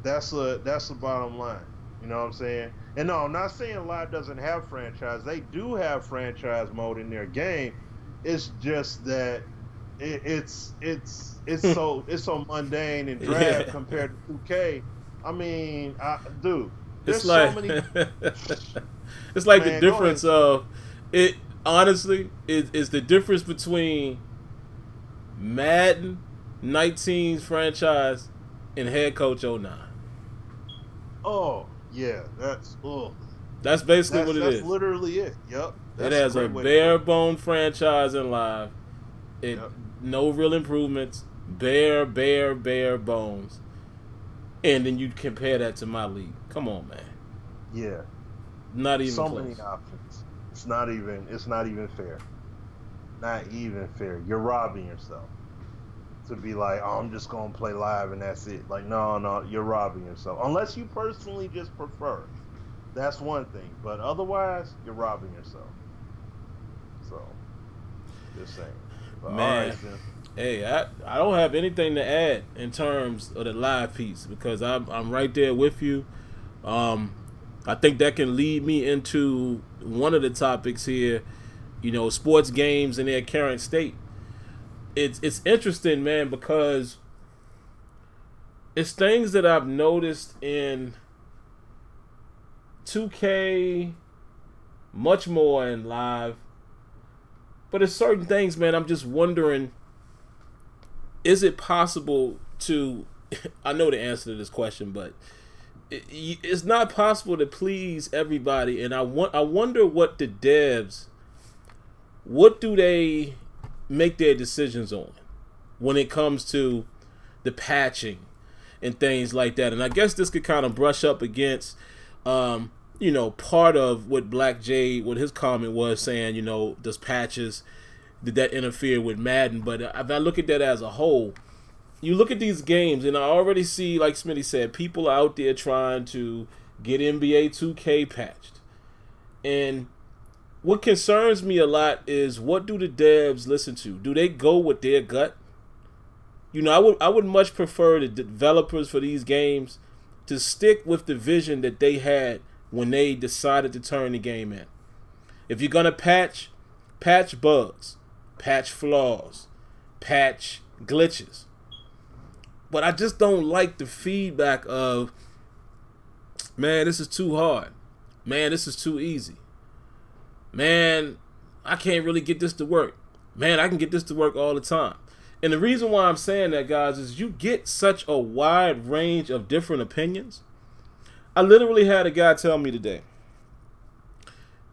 That's the bottom line. You know what I'm saying? And no, I'm not saying Live doesn't have franchise. They do have franchise mode in their game. It's just that it's so mundane and drab compared to 2K. I mean, dude, there's so many. It's like the difference of it. Honestly, is the difference between Madden 19's franchise and Head Coach 09. Oh yeah, that's basically what it is. That's literally it. Yep. It has a bare bone franchise in Live. No real improvements. Bare bones. And then you compare that to my league. Come on, man. Yeah. Not even so close. Many options. It's not even fair. Not even fair. You're robbing yourself. To be like, oh, I'm just gonna play Live and that's it. Like, no, you're robbing yourself. Unless you personally just prefer. That's one thing. But otherwise, you're robbing yourself. So, just saying. But, man, right, hey, I don't have anything to add in terms of the Live piece because I'm right there with you. I think that can lead me into one of the topics here. Sports games in their current state. It's interesting, man, because it's things that I've noticed in 2K, much more in Live. But it's certain things, man, I'm just wondering, is it possible to, I know the answer to this question, but it's not possible to please everybody. And I wonder what the devs, what do they make their decisions on when it comes to the patching and things like that. And I guess this could kind of brush up against part of what Black Jade, what his comment was saying, does patches, did that interfere with Madden? But if I look at that as a whole, you look at these games and I already see, like Smitty said, people out there trying to get NBA 2K patched. And what concerns me a lot is, what do the devs listen to? Do they go with their gut? I would much prefer the developers for these games to stick with the vision that they had when they decided to turn the game in. If you're gonna patch bugs, patch flaws, patch glitches. But I just don't like the feedback of, man, this is too hard. Man, this is too easy. Man, I can't really get this to work. Man, I can get this to work all the time. And the reason why I'm saying that, guys, is you get such a wide range of different opinions. I literally had a guy tell me today.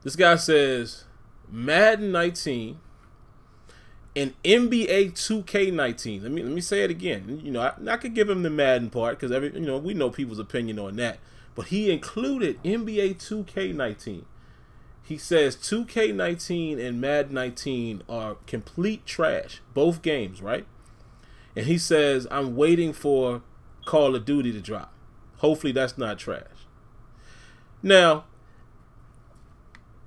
This guy says Madden 19 and NBA 2K19. Let me say it again. I could give him the Madden part because we know people's opinion on that. But he included NBA 2K19. He says 2K19 and Madden 19 are complete trash. Both games, right? And he says, I'm waiting for Call of Duty to drop. Hopefully that's not trash. Now,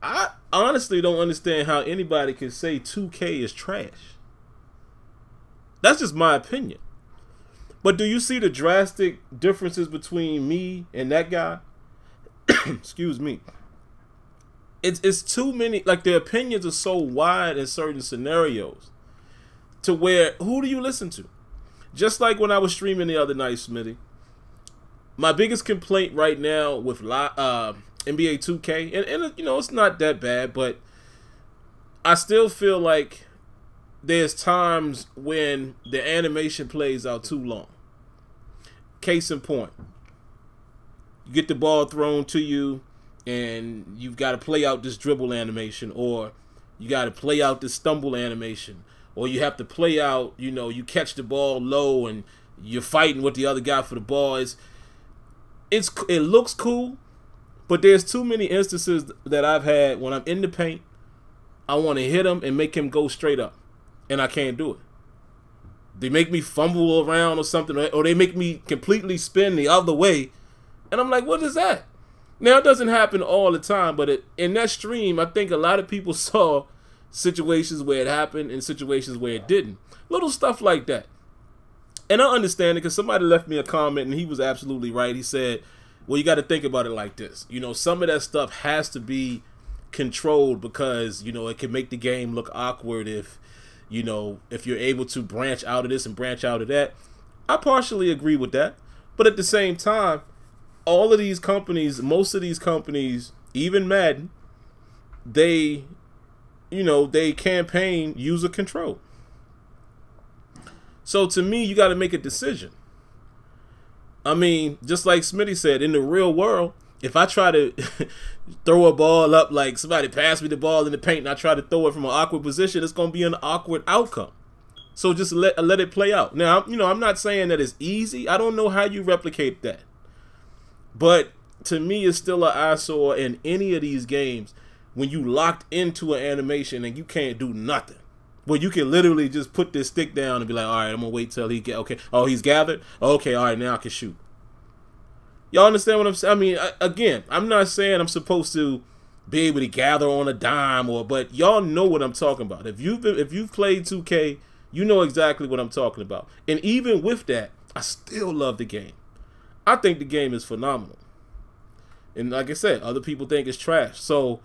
I honestly don't understand how anybody can say 2K is trash. That's just my opinion. But do you see the drastic differences between me and that guy? Excuse me. It's too many, like the opinions are so wide in certain scenarios to where, who do you listen to? Just like when I was streaming the other night, Smitty, my biggest complaint right now with NBA 2K, and it's not that bad, but I still feel like there's times when the animation plays out too long. Case in point, you get the ball thrown to you and you've got to play out this dribble animation, or you got to play out this stumble animation, or you have to play out, you know, you catch the ball low and you're fighting with the other guy for the ball. It looks cool, but there's too many instances that I've had when I'm in the paint, I want to hit him and make him go straight up, and I can't do it. They make me fumble around or something, or they make me completely spin the other way, and I'm like, what is that? Now, it doesn't happen all the time, but in that stream, I think a lot of people saw situations where it happened and situations where it didn't. Little stuff like that. And I understand it, because somebody left me a comment, and he was absolutely right. He said, well, you got to think about it like this. You know, some of that stuff has to be controlled, because, you know, it can make the game look awkward if, you know, if you're able to branch out of this and branch out of that. I partially agree with that. But at the same time, all of these companies, most of these companies, even Madden, they, you know, they campaign user control. So to me, you got to make a decision. I mean, just like Smitty said, in the real world, if I try to throw a ball up, like somebody passed me the ball in the paint and I try to throw it from an awkward position, it's going to be an awkward outcome. So just let it play out. Now, you know, I'm not saying that it's easy. I don't know how you replicate that. But to me, it's still an eyesore in any of these games when you locked into an animation and you can't do nothing. Well, you can literally just put this stick down and be like, all right, I'm going to wait till he get, okay. Oh, he's gathered? Okay, all right, now I can shoot. Y'all understand what I'm saying? I mean, again, I'm not saying I'm supposed to be able to gather on a dime, but y'all know what I'm talking about. If you've played 2K, you know exactly what I'm talking about. And even with that, I still love the game. I think the game is phenomenal. And like I said, other people think it's trash. So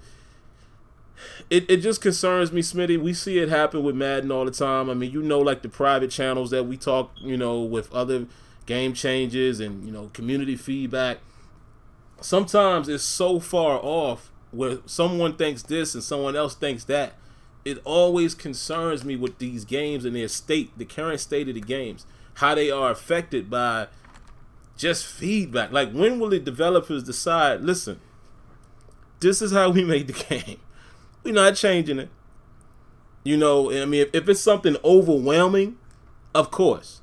it just concerns me, Smitty. We see it happen with Madden all the time. I mean, you know, like the private channels that we talk, you know, with other game changes and, you know, community feedback. Sometimes it's so far off where someone thinks this and someone else thinks that. It always concerns me with these games and their state, the current state of the games, how they are affected by just feedback. Like, when will the developers decide, listen, this is how we made the game. We're not changing it. You know, I mean, if it's something overwhelming, of course.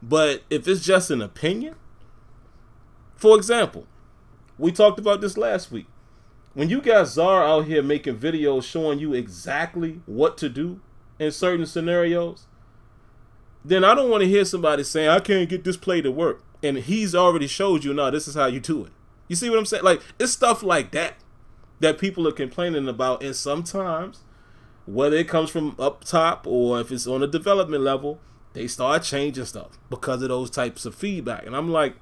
But if it's just an opinion, for example, we talked about this last week. When you got Czar out here making videos showing you exactly what to do in certain scenarios, then I don't want to hear somebody saying, I can't get this play to work. And he's already showed you, no, this is how you do it. You see what I'm saying? Like, it's stuff like that that people are complaining about. And sometimes, whether it comes from up top or if it's on a development level, they start changing stuff because of those types of feedback. And I'm like,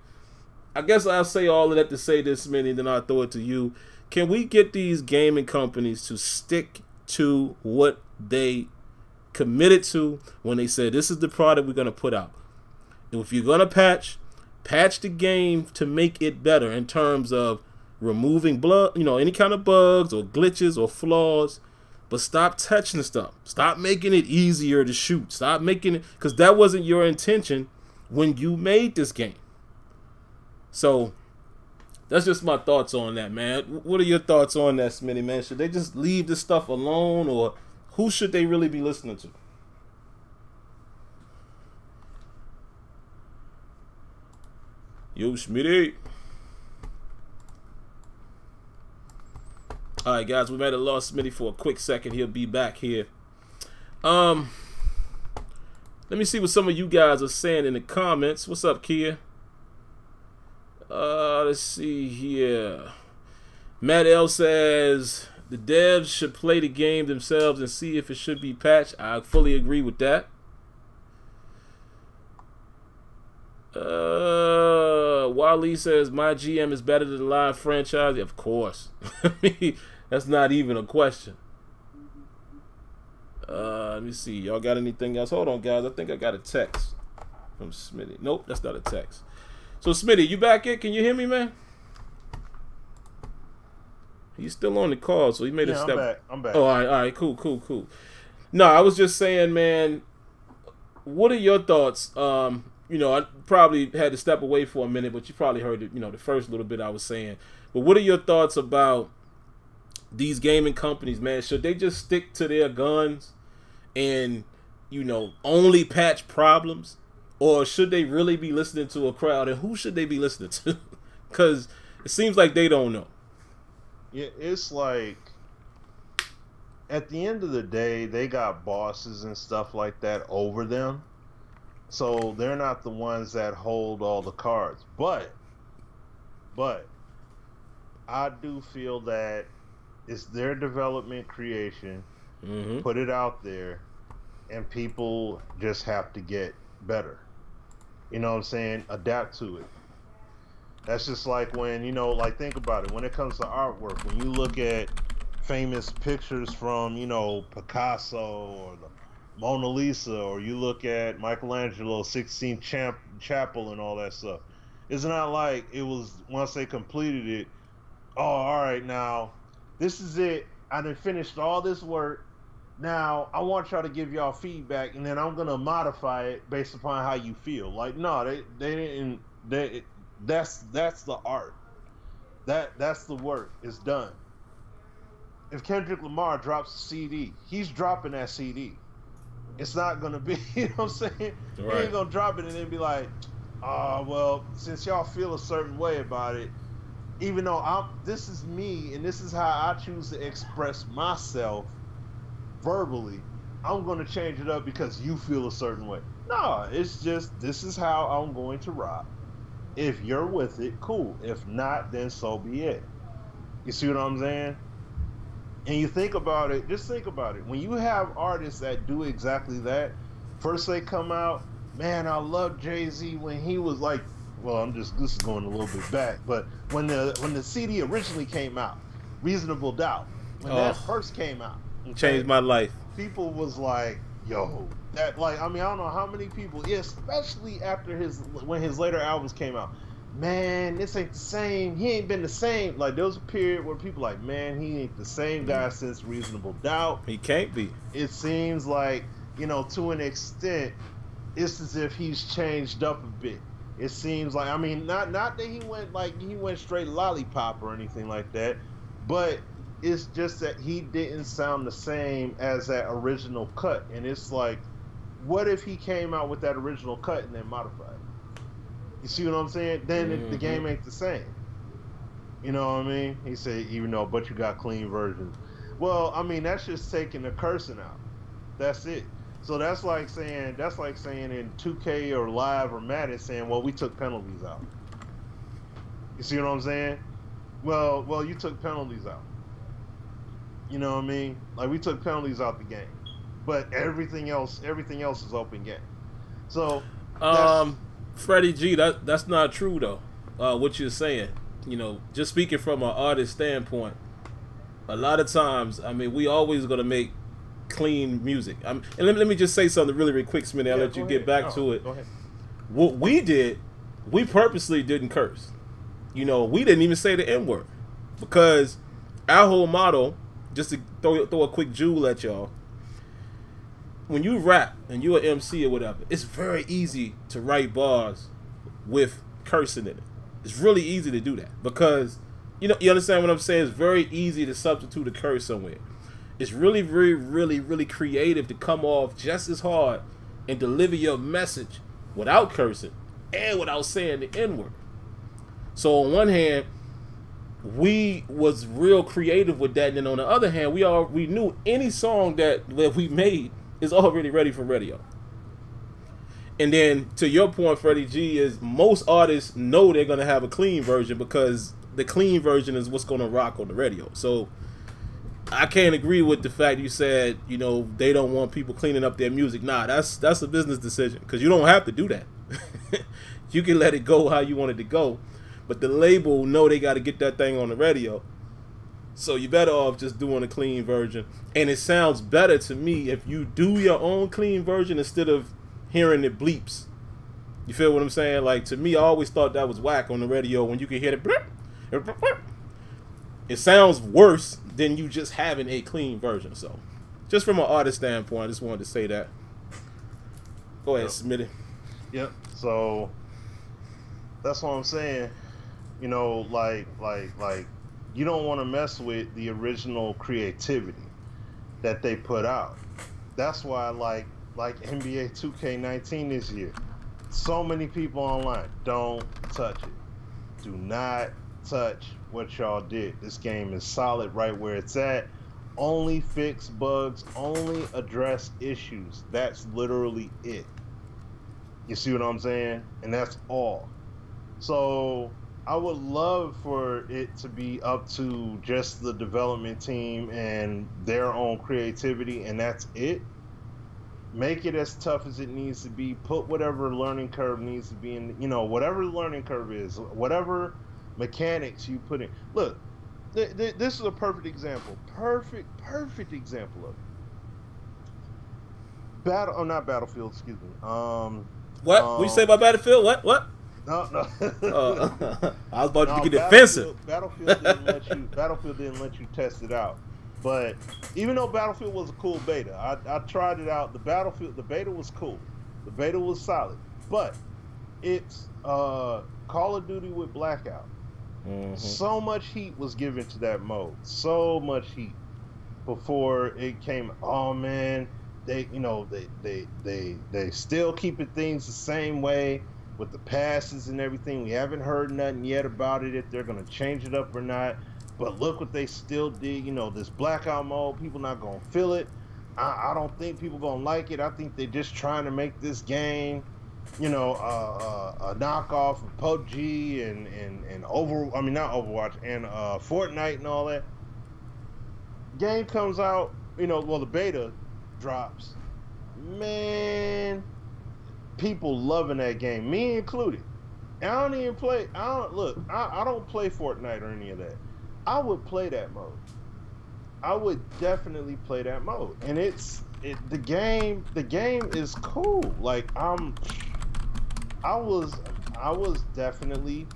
I guess I'll say all of that to say this, Smitty, then I'll throw it to you. Can we get these gaming companies to stick to what they committed to when they said, this is the product we're going to put out? If you're going to patch the game to make it better in terms of removing blood, you know, any kind of bugs or glitches or flaws, but stop touching stuff. Stop making it easier to shoot. Stop making it, because that wasn't your intention when you made this game. So that's just my thoughts on that, man. What are your thoughts on that, Smitty, man? Should they just leave this stuff alone, or who should they really be listening to? Yo, Smitty. All right, guys, we might have lost Smitty for a quick second. He'll be back here. Let me see what some of you guys are saying in the comments. What's up, Kia? Let's see here. Matt L says the devs should play the game themselves and see if it should be patched. I fully agree with that. Wally says my GM is better than the live franchise. Of course. I mean, that's not even a question. Let me see. Y'all got anything else? Hold on, guys. I think I got a text from Smitty. Nope, that's not a text. So, Smitty, you back in? Can you hear me, man? He's still on the call, so he made a step. I'm back. Oh, all right, cool. No, I was just saying, man. What are your thoughts? I probably had to step away for a minute, but you probably heard it, the first little bit I was saying. But what are your thoughts about these gaming companies, man? Should they just stick to their guns and, only patch problems? Or should they really be listening to a crowd? And who should they be listening to? Because it seems like they don't know. Yeah, it's like, at the end of the day, they got bosses and stuff like that over them. So they're not the ones that hold all the cards. But I do feel that it's their development creation. Mm-hmm. Put it out there, and people just have to get better. You know what I'm saying? Adapt to it. That's just like when, think about it. When it comes to artwork, when you look at famous pictures from, Picasso or the Mona Lisa, or you look at Michelangelo's Sistine Chapel and all that stuff. It's not like it was, once they completed it, oh, all right, now, this is it. I done finished all this work. Now, I want y'all to give y'all feedback, and then I'm going to modify it based upon how you feel. Like, no, they didn't. That's the art. That's the work. It's done. If Kendrick Lamar drops a CD, he's dropping that CD. It's not going to be, you know what I'm saying? Right. He ain't going to drop it and then be like, well, since y'all feel a certain way about it, even though this is me and this is how I choose to express myself verbally, I'm going to change it up because you feel a certain way. No, it's just, this is how I'm going to rock. If you're with it, cool. If not, then so be it. You see what I'm saying? And you think about it, just think about it. When you have artists that do exactly that, first they come out, man, I love Jay-Z when he was like, well, this is going a little bit back, but when the CD originally came out, Reasonable Doubt, when that first came out, changed my life. People was like, yo, that, like, I mean, I don't know how many people, especially after when his later albums came out, man, this ain't the same. He ain't been the same. Like, there was a period where people like, man, he ain't the same guy since Reasonable Doubt. He can't be. It seems like, to an extent, it's as if he's changed up a bit. It seems like, I mean, not that he went straight lollipop or anything like that, but it's just that he didn't sound the same as that original cut. And it's like, what if he came out with that original cut and then modified it? You see what I'm saying? Then the game ain't the same. You know what I mean? He said, but you got clean versions. Well, I mean, that's just taking the cursing out. That's it. So that's like saying in 2K or Live or Madden saying, well, we took penalties out. You see what I'm saying? Well, you took penalties out. You know what I mean? Like, we took penalties out the game, but everything else is open game. So, Freddie G, that's not true though. What you're saying, just speaking from an artist standpoint, a lot of times, I mean, we always gonna make clean music. And let me just say something really quick, Smitty. I'll let you get back to it. Go ahead. What we did, we purposely didn't curse. We didn't even say the N-word because our whole motto, just to throw a quick jewel at y'all, when you rap and you're an MC or whatever, it's very easy to write bars with cursing in it. It's really easy to do that because, you understand what I'm saying? It's very easy to substitute a curse somewhere. It's really, really, really, really creative to come off just as hard and deliver your message without cursing and without saying the N-word. So on one hand, we was real creative with that, and then on the other hand, we knew any song that we made is already ready for radio. And then to your point, Freddie G, is most artists know they're gonna have a clean version because the clean version is what's gonna rock on the radio. So I can't agree with the fact you said, they don't want people cleaning up their music. Nah, that's a business decision because you don't have to do that. You can let it go how you want it to go, but the label know they got to get that thing on the radio. So you better off just doing a clean version. And it sounds better to me if you do your own clean version instead of hearing the bleeps. You feel what I'm saying? Like, to me, I always thought that was whack on the radio when you could hear the blip. it sounds worse than you just having a clean version. So, just from an artist standpoint, I just wanted to say that. Go ahead, Smitty. Yep. So that's what I'm saying. You know, like you don't want to mess with the original creativity that they put out. That's why I like NBA 2K19 this year. So many people online, don't touch it. Do not touch what y'all did. This game is solid right where it's at. Only fix bugs, only address issues. That's literally it. You see what I'm saying? And that's all. So I would love for it to be up to just the development team and their own creativity, and that's it. Make it as tough as it needs to be. Put whatever learning curve needs to be in, you know, whatever the learning curve is, whatever mechanics you put in. Look, this is a perfect example. Perfect example of it. Not Battlefield, excuse me. What you say about Battlefield? What? No. I was about to get defensive. Battlefield didn't let you test it out. But even though Battlefield was a cool beta, I tried it out. The beta was cool. The beta was solid. But it's Call of Duty with Blackout. Mm-hmm. So much heat was given to that mode. So much heat before it came. Oh man, they still keeping things the same way with the passes and everything. We haven't heard nothing yet about it, if they're gonna change it up or not. But look what they still did. You know, this Blackout mode, people not gonna feel it. I don't think people gonna like it. I think they're just trying to make this game, you know, a knockoff of PUBG and not Overwatch, and Fortnite and all that. Game comes out, you know, well, the beta drops. Man, people loving that game, me included. And I don't even play. I don't play Fortnite or any of that. I would play that mode. I would definitely play that mode. And the game is cool. Like I was definitely,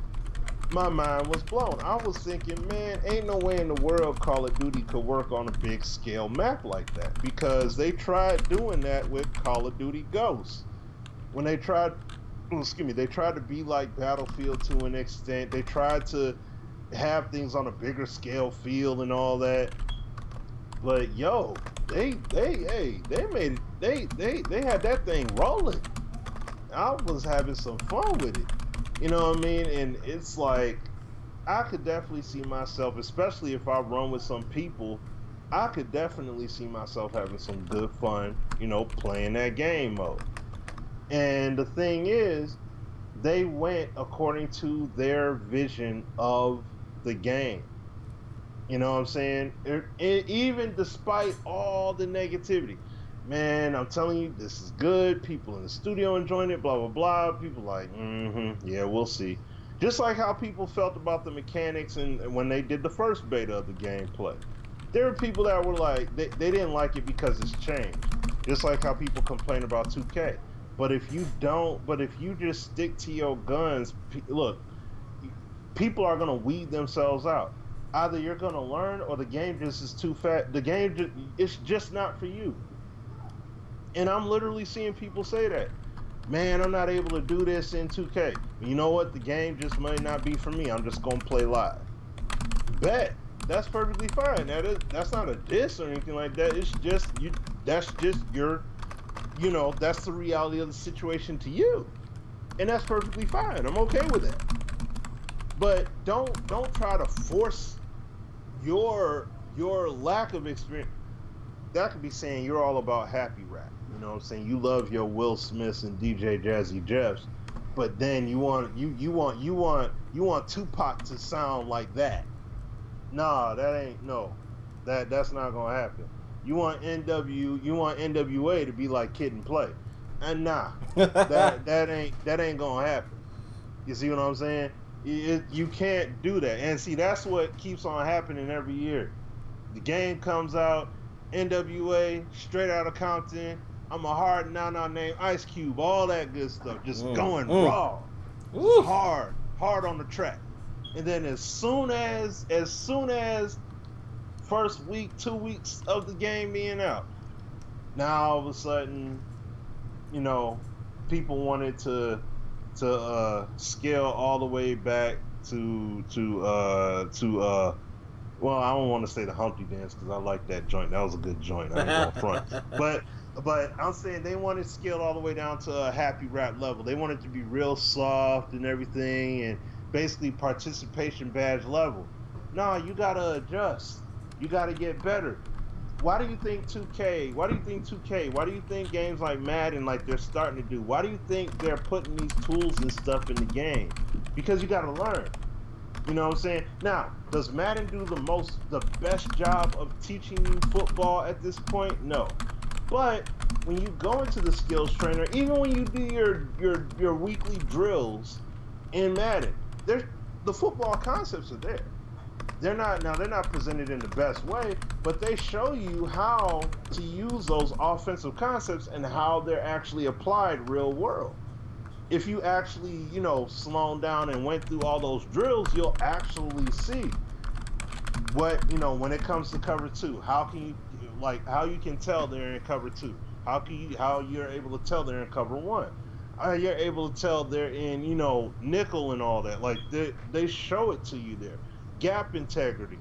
my mind was blown. I was thinking, man, ain't no way in the world Call of Duty could work on a big scale map like that, because they tried doing that with Call of Duty Ghosts. When they tried to be like Battlefield to an extent. They tried to have things on a bigger scale feel and all that. But yo, they made it, they had that thing rolling. I was having some fun with it. You know what I mean? And it's like, I could definitely see myself, especially if I run with some people, I could definitely see myself having some good fun, you know, playing that game mode. And the thing is, they went according to their vision of the game. You know what I'm saying? Even despite all the negativity. Man, I'm telling you, this is good. People in the studio enjoying it, blah, blah, blah. People like, yeah, we'll see. Just like how people felt about the mechanics and when they did the first beta of the gameplay. There were people that were like, they didn't like it because it's changed. Just like how people complain about 2K. But if you just stick to your guns, look, people are going to weed themselves out. Either you're going to learn, or the game just is too fat. The game, it's just not for you. And I'm literally seeing people say that. Man, I'm not able to do this in 2K. You know what? The game just might not be for me. I'm just going to play live. Bet. That's perfectly fine. That's not a diss or anything like that. It's just you. That's just your, you know, that's the reality of the situation to you. And that's perfectly fine. I'm okay with that. But don't try to force your lack of experience. That could be saying you're all about happy rap. You know what I'm saying? You love your Will Smiths and DJ Jazzy Jeffs, but then you want Tupac to sound like that. Nah, that's not gonna happen. You want NWA to be like Kid and Play, and nah, that ain't gonna happen. You see what I'm saying? You can't do that. And see, that's what keeps on happening every year. The game comes out, NWA, straight out of Compton, I'm a hard nah name, Ice Cube, all that good stuff, just going raw, hard on the track. And then as soon as first week, 2 weeks of the game being out, now all of a sudden, you know, people wanted to scale all the way back to well, I don't want to say the Humpty Dance because I like that joint. That was a good joint. I ain't going front. But I'm saying they wanted scaled all the way down to a happy rap level. They wanted to be real soft and everything, and basically participation badge level. No, you gotta adjust. You gotta get better. Why do you think 2K? Why do you think games like Madden, like they're starting to do? Why do you think they're putting these tools and stuff in the game? Because you gotta learn. You know what I'm saying? Now, does Madden do the best job of teaching you football at this point? No. But when you go into the skills trainer, even when you do your weekly drills in Madden, the football concepts are there. They're not presented in the best way, but they show you how to use those offensive concepts and how they're actually applied real world. If you actually, slowed down and went through all those drills, you'll actually see what, when it comes to cover two, how you can tell they're in cover two, how you're able to tell they're in cover one, how you're able to tell they're in, nickel and all that. Like they show it to you there. Gap integrity,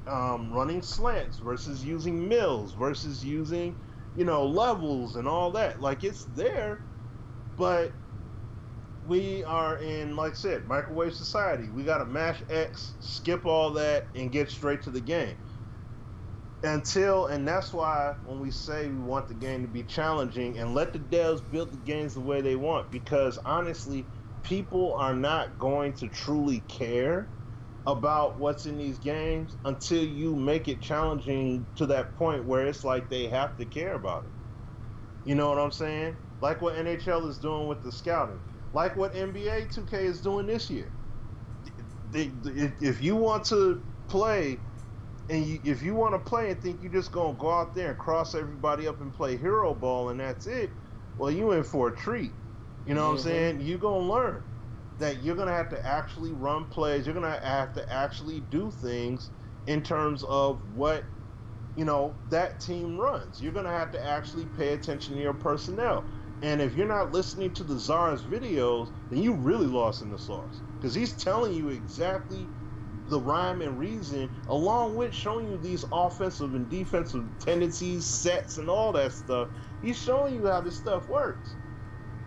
running slants versus using mills versus using, levels and all that. Like it's there, but we are in, like I said, microwave society. We got to mash X, skip all that, and get straight to the game. And that's why when we say we want the game to be challenging and let the devs build the games the way they want, because honestly, people are not going to truly care about what's in these games until you make it challenging to that point where it's like they have to care about it. You know what I'm saying? Like what NHL is doing with the scouting. Like what NBA 2K is doing this year. If you want to play and think you're just going to go out there and cross everybody up and play hero ball and that's it, well, you in for a treat. You know what I'm saying? You're going to learn that you're going to have to actually run plays. You're going to have to actually do things in terms of what, that team runs. You're going to have to actually pay attention to your personnel. And if you're not listening to the Czar's videos, then you really lost in the sauce. Because he's telling you exactly the rhyme and reason, along with showing you these offensive and defensive tendencies, sets, and all that stuff. He's showing you how this stuff works.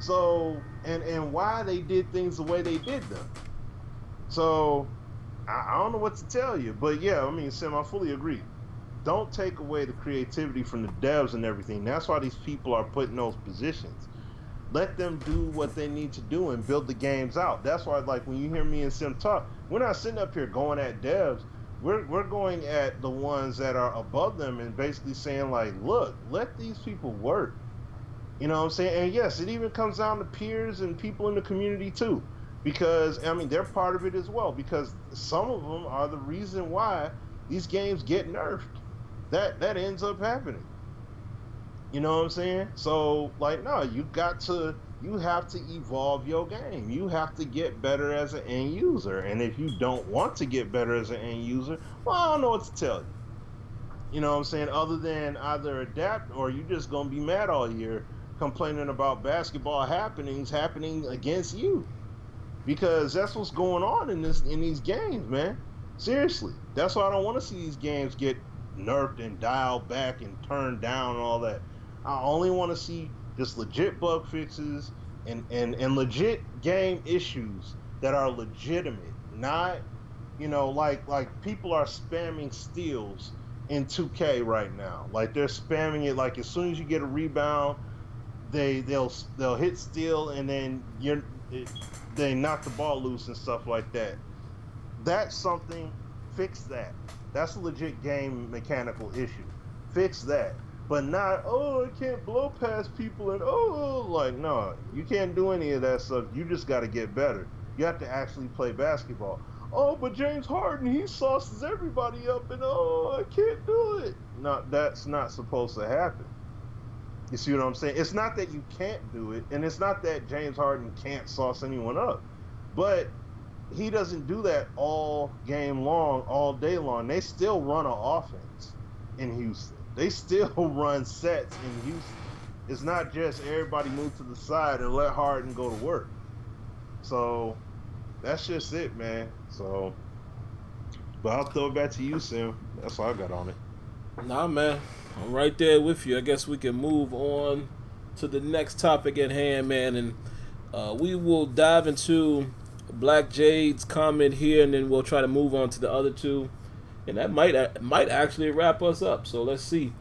So, and why they did things the way they did them. So, I don't know what to tell you. But yeah, I mean, Sim, I fully agree. Don't take away the creativity from the devs and everything. That's why these people are put in those positions. Let them do what they need to do and build the games out. That's why, like, when you hear me and Sim talk, we're not sitting up here going at devs. We're going at the ones that are above them and basically saying, like, look, let these people work. You know what I'm saying? And yes, it even comes down to peers and people in the community too. Because, I mean, they're part of it as well. Because some of them are the reason why these games get nerfed. That ends up happening. You know what I'm saying? So, like, no, you have to evolve your game. You have to get better as an end user. And if you don't want to get better as an end user, well, I don't know what to tell you. You know what I'm saying? Other than either adapt or you're just going to be mad all year complaining about basketball happening against you. Because that's what's going on in these games, man. Seriously. That's why I don't want to see these games get nerfed and dialed back and turned down and all that. I only want to see just legit bug fixes and legit game issues that are legitimate. Not, like people are spamming steals in 2K right now. Like they're spamming it. Like as soon as you get a rebound, they'll hit steal and then they knock the ball loose and stuff like that. That's something. Fix that. That's a legit game mechanical issue. Fix that. But not, I can't blow past people and no, you can't do any of that stuff. You just got to get better. You have to actually play basketball. Oh, but James Harden, he sauces everybody up and I can't do it. No, that's not supposed to happen. You see what I'm saying? It's not that you can't do it, and it's not that James Harden can't sauce anyone up. But he doesn't do that all game long, all day long. They still run an offense in Houston. They still run sets in Houston. It's not just everybody move to the side and let Harden go to work. So that's just it, man. So, but I'll throw it back to you, Sim. That's all I got on it. Nah, man, I'm right there with you. I guess we can move on to the next topic at hand, man, and we will dive into Black Jade's comment here, and then we'll try to move on to the other two, and that might actually wrap us up. So let's see.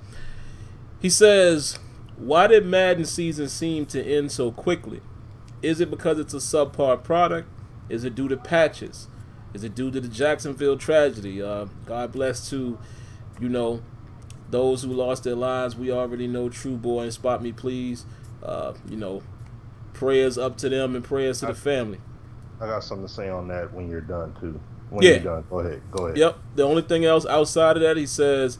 He says, "Why did Madden season seem to end so quickly? Is it because it's a subpar product? Is it due to patches? Is it due to the Jacksonville tragedy? God bless to, those who lost their lives. We already know True Boy and Spot Me Please. Prayers up to them and prayers to the family." I got something to say on that when you're done, too. When you're done, go ahead. Yep. The only thing else outside of that, he says,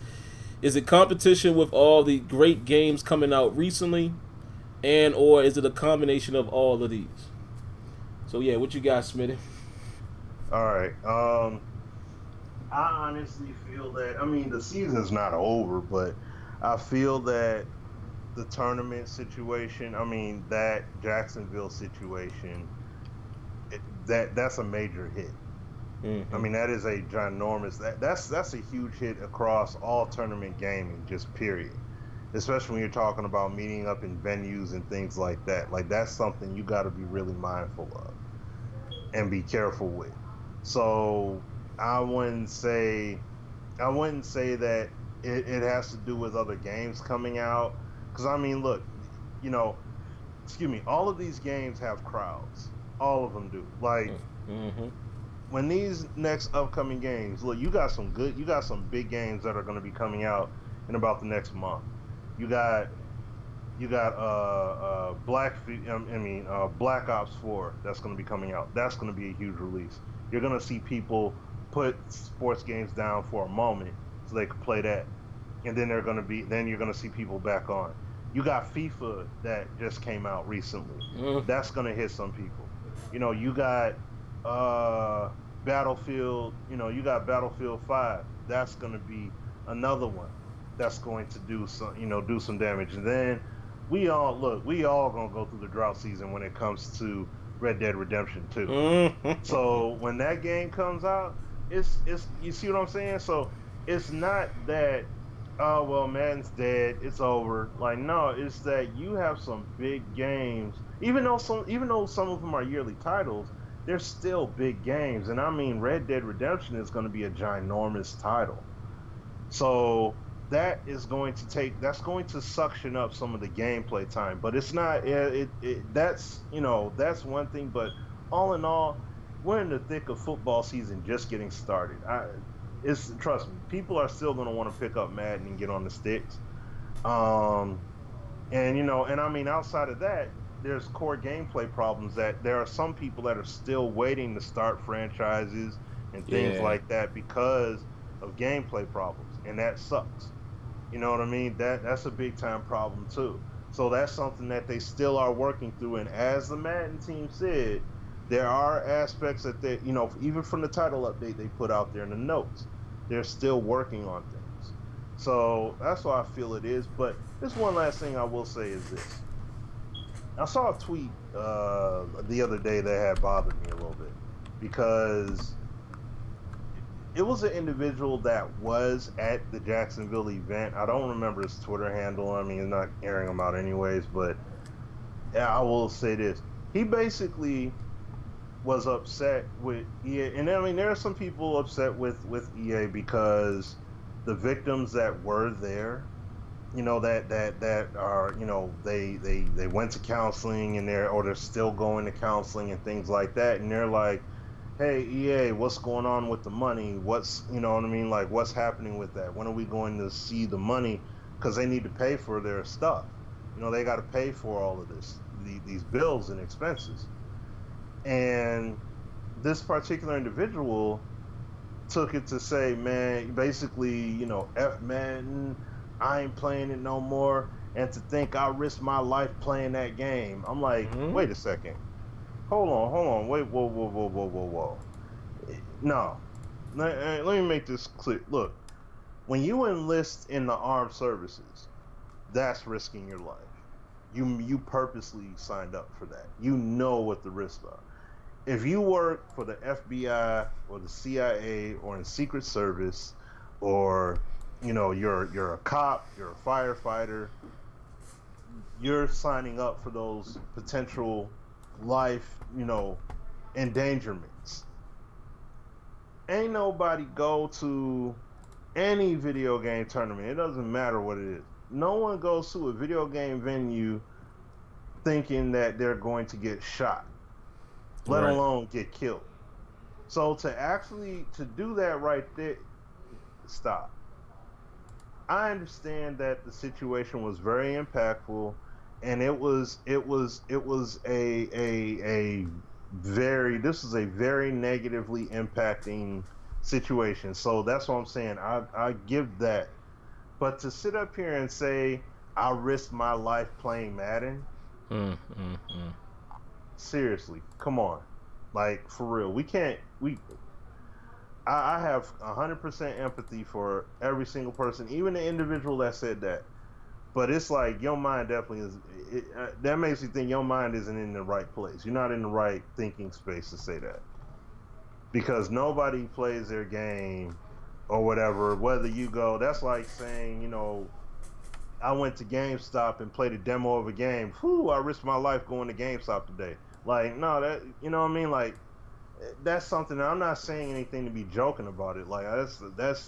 is it competition with all the great games coming out recently, and or is it a combination of all of these? So, yeah, what you got, Smitty? All right. I honestly feel that, the season's not over, but I feel that the tournament situation, that Jacksonville situation, that's a major hit. Mm-hmm. That is a ginormous, that's a huge hit across all tournament gaming, just period. Especially when you're talking about meeting up in venues and things like that. Like, that's something you got to be really mindful of and be careful with. So I wouldn't say that it has to do with other games coming out. Because, look, all of these games have crowds. All of them do. Like, when these next upcoming games, look, you got some big games that are going to be coming out in about the next month. You got Black Ops 4 that's going to be coming out. That's going to be a huge release. You're going to see people put sports games down for a moment so they can play that, and then you're going to see people back on. You got FIFA that just came out recently. That's going to hit some people. You got Battlefield. You got Battlefield 5. That's going to be another one that's going to do some damage. And then we all gonna go through the drought season when it comes to Red Dead Redemption 2. So when that game comes out, it's you see what I'm saying? So it's not that, oh well, Madden's dead, it's over. Like, no, it's that you have some big games. Even though some of them are yearly titles, they're still big games. And Red Dead Redemption is going to be a ginormous title. So that's going to suction up some of the gameplay time. But it's not. That's one thing. But all in all, we're in the thick of football season, just getting started. Trust me, people are still going to want to pick up Madden and get on the sticks. Outside of that, there's core gameplay problems that there are some people that are still waiting to start franchises and things like that because of gameplay problems, and that sucks. You know what I mean? That's a big time problem too. So that's something that they still are working through. And as the Madden team said, there are aspects that they, even from the title update they put out there in the notes, they're still working on things. So that's why I feel it is. But this one last thing I will say is this. I saw a tweet the other day that had bothered me a little bit, because it was an individual that was at the Jacksonville event. I don't remember his Twitter handle. He's not airing them out anyways, but I will say this. He basically was upset with EA. And there are some people upset with EA because the victims that were there, that are, they went to counseling and they're still going to counseling and things like that. And they're like, hey, EA, what's going on with the money? What's happening with that? When are we going to see the money? Because they need to pay for their stuff. They got to pay for all of these bills and expenses. And this particular individual took it to say, man, basically, F Madden, I ain't playing it no more. And to think I risked my life playing that game. I'm like, wait a second. Hold on. Wait, whoa. No. Let me make this clear. Look, when you enlist in the armed services, that's risking your life. You purposely signed up for that. You know what the risks are. If you work for the FBI or the CIA or in Secret Service, or you're a cop, you're a firefighter, you're signing up for those potential life, endangerments. Ain't nobody go to any video game tournament. It doesn't matter what it is. No one goes to a video game venue thinking that they're going to get shot, let alone get killed. So to do that right there, stop. I understand that the situation was very impactful, and this was a very negatively impacting situation. So that's what I'm saying. I give that. But to sit up here and say I risked my life playing Madden, seriously, come on, like for real. I have 100% empathy for every single person, even the individual that said that. But it's like your mind definitely is. That makes you think your mind isn't in the right place. You're not in the right thinking space to say that, because nobody plays their game or whatever. Whether you go, that's like saying, I went to GameStop and played a demo of a game. Whew, I risked my life going to GameStop today. Like, no, that, you know what I mean? Like, that's something that I'm not saying anything to be joking about it. Like, that's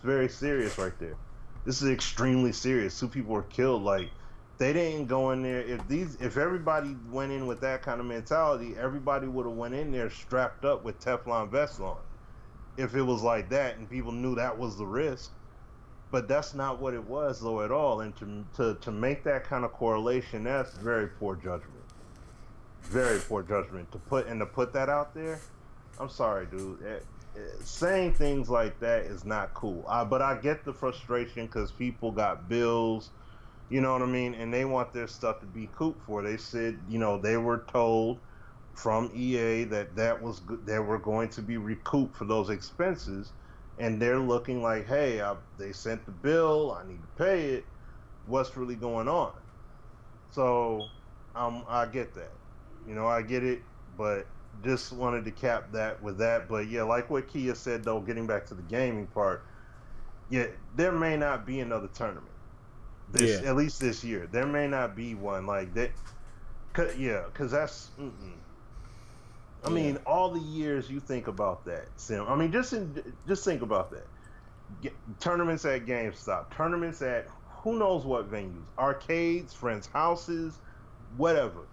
very serious right there. This is extremely serious. 2 people were killed. Like, they didn't go in there. If everybody went in with that kind of mentality, everybody would have went in there strapped up with Teflon vests on. If it was like that and people knew that was the risk. But that's not what it was, though, at all. And to make that kind of correlation, that's very poor judgment. Very poor judgment. To put that out there, I'm sorry, dude. Saying things like that is not cool. But I get the frustration because people got bills, you know what I mean? And they want their stuff to be cooped for. They said, they were told from EA that they were going to be recouped for those expenses. And they're looking like, hey, they sent the bill, I need to pay it. What's really going on? So I get that. I get it, but just wanted to cap that with that. But yeah, like what Kia said, though, getting back to the gaming part, yeah, there may not be another tournament. At least this year. There may not be one like that. Because that's... I mean, all the years you think about that, Sim. I mean, just think about that. Tournaments at GameStop, tournaments at who knows what venues, arcades, friends' houses, whatever,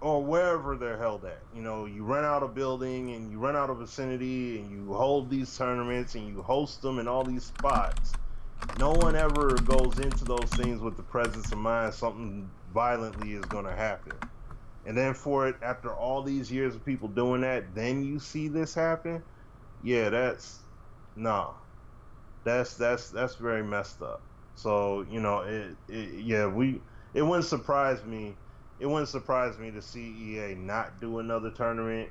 or wherever they're held at. You rent out a building and you rent out a vicinity and you hold these tournaments and you host them in all these spots. No one ever goes into those things with the presence of mind something violently is going to happen. And then for it, after all these years of people doing that, then you see this happen. Yeah, that's very messed up. So it wouldn't surprise me. It wouldn't surprise me to see EA not do another tournament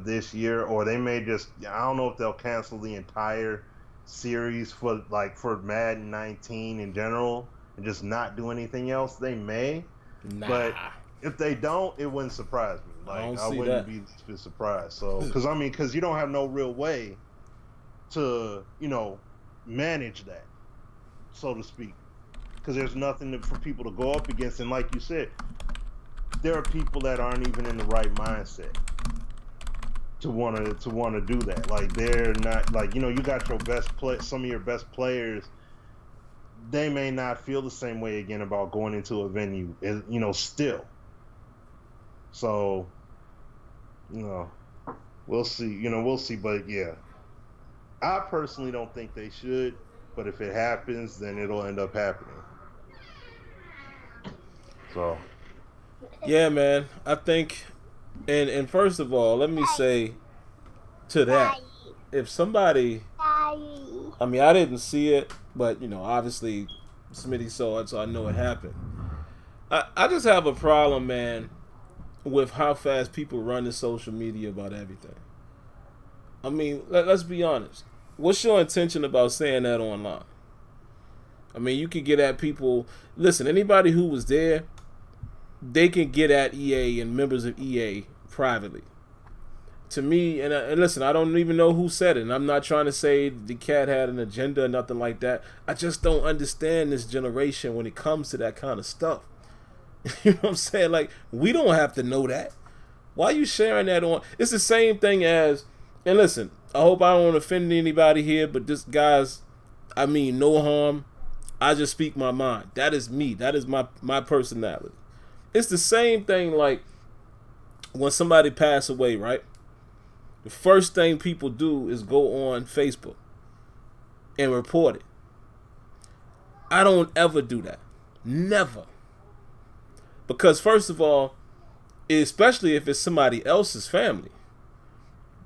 this year, or they may just, I don't know if they'll cancel the entire series for Madden 19 in general and just not do anything else. They may, but if they don't, it wouldn't surprise me. Like, I wouldn't be surprised. So, because you don't have no real way to, manage that, so to speak. Because there's nothing for people to go up against. And like you said, there are people that aren't even in the right mindset to want to do that. Like, they're not, like, you got some of your best players. They may not feel the same way again about going into a venue, still. So, we'll see. We'll see. But yeah, I personally don't think they should. But if it happens, then it'll end up happening. So. Yeah, man. I think, and first of all, let me say to that, if somebody, I mean, I didn't see it, but obviously Smitty saw it, so I know it happened. I just have a problem, man, with how fast people run to social media about everything. I mean, let's be honest. What's your intention about saying that online? I mean, you can get at people. Listen, anybody who was there, they can get at EA and members of EA privately. To me, and listen, I don't even know who said it, and I'm not trying to say the cat had an agenda or nothing like that. I just don't understand this generation when it comes to that kind of stuff. You know what I'm saying? Like, we don't have to know that. Why are you sharing that on? It's the same thing as, and listen, I hope I don't offend anybody here, but this, guys, I mean no harm. I just speak my mind. That is me. That is my personality. It's the same thing like when somebody passes away, right? The first thing people do is go on Facebook and report it. I don't ever do that. Never. Because first of all, especially if it's somebody else's family,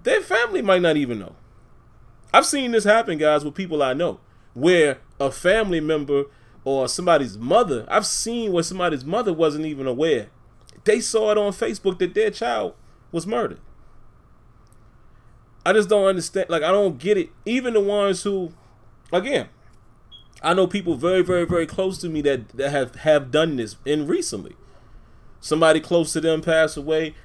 their family might not even know. I've seen this happen, guys, with people I know, where a family member or somebody's mother, I've seen where somebody's mother wasn't even aware. They saw it on Facebook that their child was murdered. I just don't understand. Like, I don't get it. Even the ones who, again, I know people very, very, very close to me that have done this and recently. Somebody close to them passed away.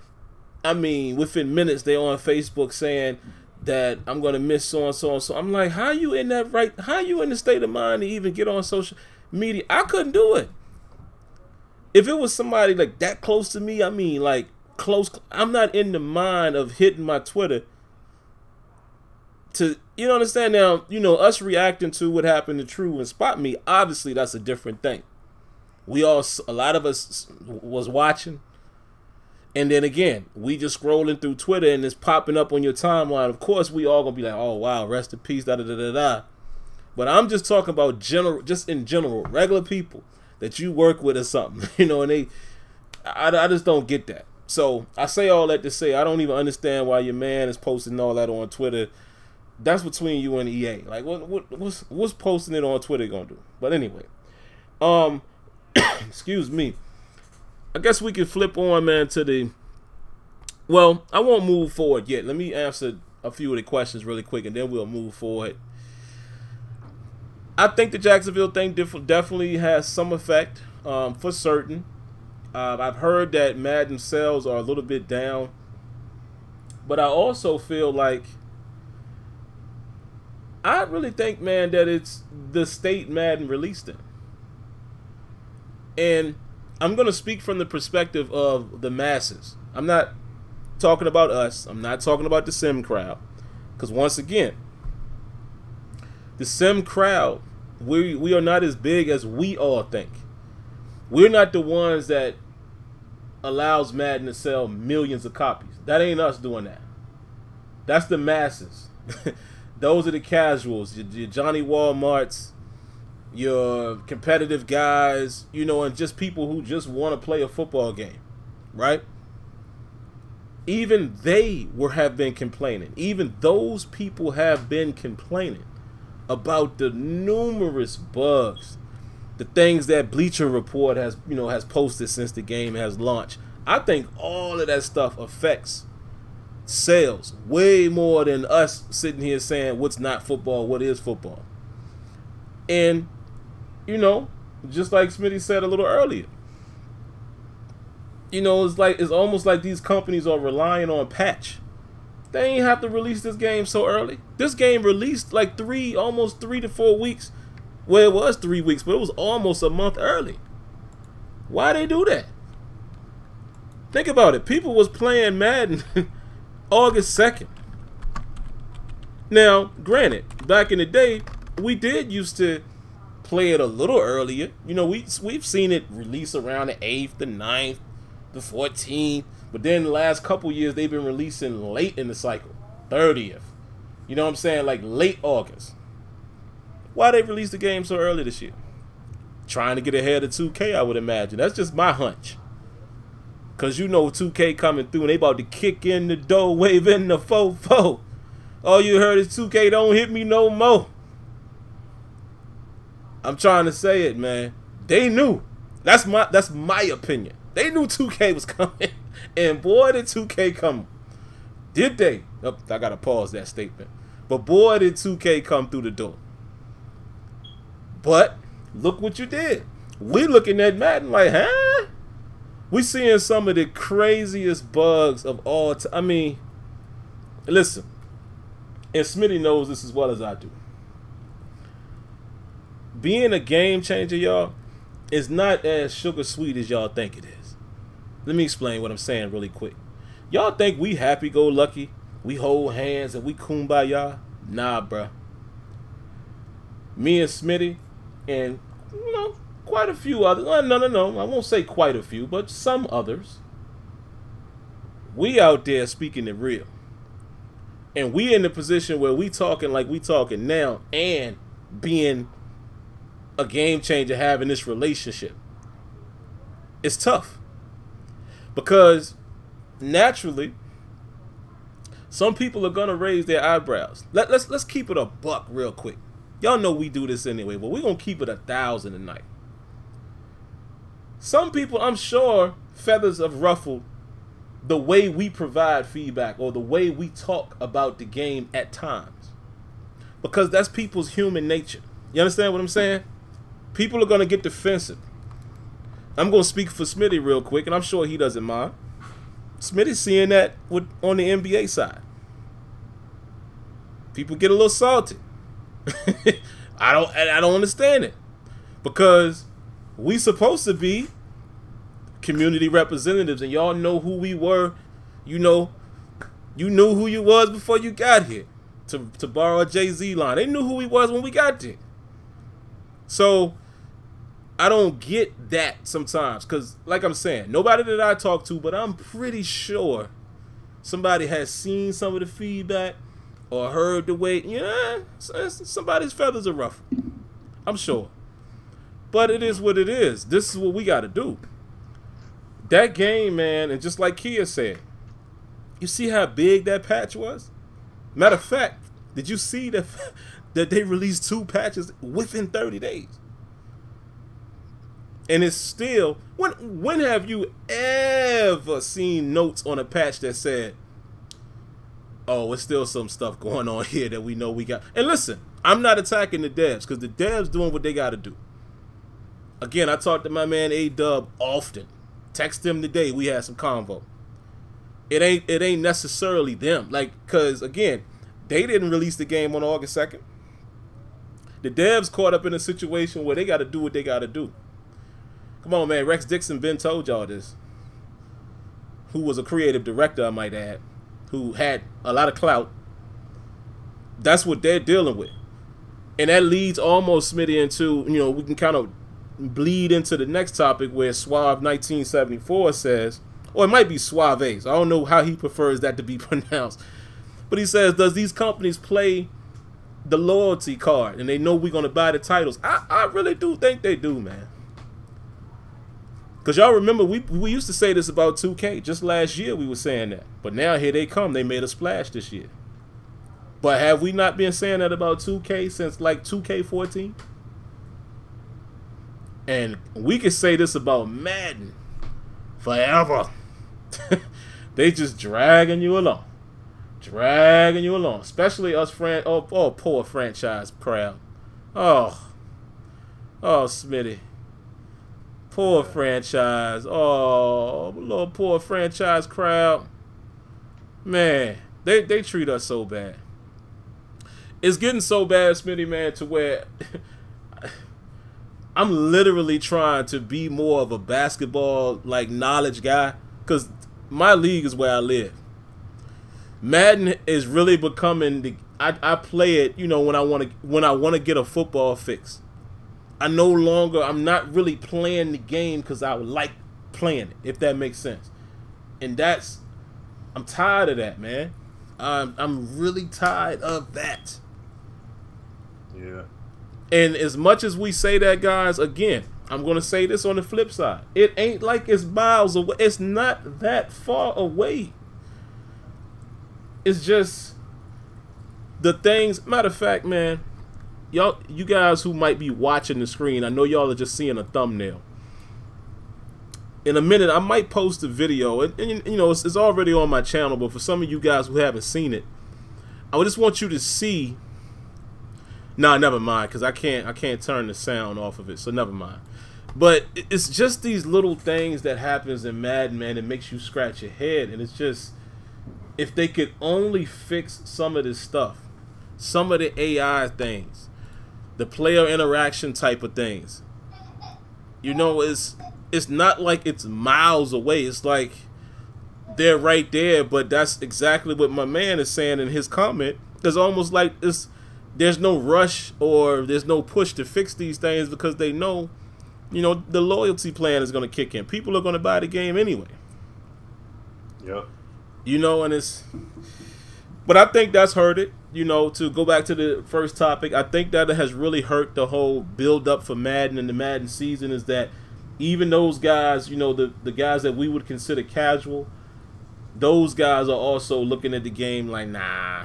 I mean, within minutes, they're on Facebook saying that I'm going to miss so-and-so and so. I'm like, how you in that right? How you in the state of mind to even get on social media? I couldn't do it. If it was somebody like that close to me, I mean, like close, I'm not in the mind of hitting my Twitter to, you know, understand now, you know, us reacting to what happened to True and Spot Me, obviously that's a different thing. A lot of us was watching. And then again, we just scrolling through Twitter and it's popping up on your timeline. Of course, we all gonna be like, oh wow, rest in peace, da da da da da. But I'm just talking about just in general, regular people that you work with or something, you know, and I just don't get that. So I say all that to say I don't even understand why your man is posting all that on Twitter. That's between you and EA. Like, what's posting it on Twitter gonna do? But anyway, excuse me. I guess we can flip on, man, to the. Well, I won't move forward yet. Let me answer a few of the questions really quick, and then we'll move forward. I think the Jacksonville thing definitely has some effect, for certain. I've heard that Madden sales are a little bit down, but I also feel like I really think, man, that it's the state Madden released in. And I'm going to speak from the perspective of the masses. I'm not talking about us. I'm not talking about the sim crowd. Because once again, the sim crowd, we are not as big as we all think. We're not the ones that allows Madden to sell millions of copies. That ain't us doing that. That's the masses. Those are the casuals, your Johnny Walmarts, your competitive guys, you know, and just people who just want to play a football game, right? Even they have been complaining. Even those people have been complaining about the numerous bugs, the things that Bleacher Report has posted since the game has launched. I think all of that stuff affects sales way more than us sitting here saying what's not football, what is football. And you know, just like Smitty said a little earlier, you know, it's almost like these companies are relying on patch. They ain't have to release this game so early. This game released like almost 3 to 4 weeks. Well, it was 3 weeks, but it was almost a month early. Why they do that? Think about it. People was playing Madden August 2nd. Now, granted, back in the day, we did used to play it a little earlier. You know, we've seen it release around the 8th, the 9th, the 14th. But then the last couple years, they've been releasing late in the cycle, 30th. You know what I'm saying? Like late August. Why they released the game so early this year? Trying to get ahead of 2K, I would imagine. That's just my hunch. Because you know 2K coming through and they about to kick in the door, wave in the fofo. All you heard is 2K don't hit me no more. I'm trying to say it, man. They knew. That's my opinion. They knew 2K was coming. And boy, did 2K come. Did they? Oh, I gotta pause that statement. But boy, did 2K come through the door. But look what you did. We looking at Madden like, huh? We seeing some of the craziest bugs of all time. I mean, listen, and Smitty knows this as well as I do. Being a game changer, y'all, is not as sugar sweet as y'all think it is. Let me explain what I'm saying really quick. Y'all think we happy-go-lucky, we hold hands and we kumbaya? Nah, bruh. Me and Smitty and, you know, quite a few others. No. I won't say quite a few, but some others. We out there speaking it real. And we in the position where we talking like we talking now and being a game changer, having this relationship. It's tough. Because naturally, some people are gonna raise their eyebrows. Let's keep it a buck real quick. Y'all know we do this anyway, but we're gonna keep it 1,000 tonight. Some people, I'm sure, feathers have ruffled the way we provide feedback or the way we talk about the game at times. Because that's people's human nature. You understand what I'm saying? People are gonna get defensive. I'm gonna speak for Smitty real quick, and I'm sure he doesn't mind. Smitty's seeing that on the NBA side. People get a little salty. I don't understand it, because we supposed to be community representatives, and y'all know who we were. You knew who you was before you got here. To borrow a Jay-Z line, they knew who we was when we got there. So I don't get that sometimes, because like I'm saying, nobody that I talk to, but I'm pretty sure somebody has seen some of the feedback or heard the way, somebody's feathers are ruffled. I'm sure. But it is what it is. This is what we got to do. That game, man, and just like Kia said, you see how big that patch was? Matter of fact, did you see that they released 2 patches within 30 days? And it's still, when have you ever seen notes on a patch that said, oh, it's still some stuff going on here that we know we got? And listen, I'm not attacking the devs, because the devs doing what they got to do. Again, I talk to my man A-Dub often. Text him today, we had some convo. It ain't necessarily them. Like, because, again, they didn't release the game on August 2nd. The devs caught up in a situation where they got to do what they got to do. Come on, man. Rex Dixon been told y'all this. Who was a creative director, I might add. Who had a lot of clout. That's what they're dealing with. And that leads almost, Smitty, into, we can kind of bleed into the next topic where Suave 1974 says, or it might be Suaves. I don't know how he prefers that to be pronounced. But he says, does these companies play the loyalty card and they know we're going to buy the titles? I really do think they do, man. Because y'all remember, we used to say this about 2K. Just last year we were saying that. But now here they come. They made a splash this year. But have we not been saying that about 2K since like 2K14? And we could say this about Madden forever. They just dragging you along. Dragging you along. Especially us, poor franchise crowd. Oh, Smitty. Poor franchise. Oh, little poor franchise crowd. Man, they treat us so bad. It's getting so bad, Smitty, man, to where I'm literally trying to be more of a basketball knowledge guy, because my league is where I live. Madden is really becoming I play it, when I want to get a football fix. I'm not really playing the game because I like playing it, if that makes sense. And I'm tired of that, man. I'm really tired of that. Yeah. And as much as we say that, guys, again, I'm going to say this on the flip side. It ain't like it's miles away. It's not that far away. It's just the things. Matter of fact, man, you guys who might be watching the screen, I know y'all are just seeing a thumbnail. in a minute, I might post a video, and you know, it's already on my channel, but for some of you guys who haven't seen it, I just want you to see. Nah, never mind, because I can't turn the sound off of it, so never mind. But it's just these little things that happens in Madden, man, that makes you scratch your head, and it's just, if they could only fix some of this stuff, some of the AI things, the player interaction type of things, you know, it's not like it's miles away. It's like they're right there, but that's exactly what my man is saying in his comment. It's almost like there's no rush or there's no push to fix these things because they know, you know, the loyalty plan is going to kick in. People are going to buy the game anyway. Yep. You know, and but I think that's hurt it. You know, to go back to the first topic, I think that it has really hurt the whole build up for Madden and the Madden season, is that even those guys, you know, the guys that we would consider casual, those guys are also looking at the game like, nah,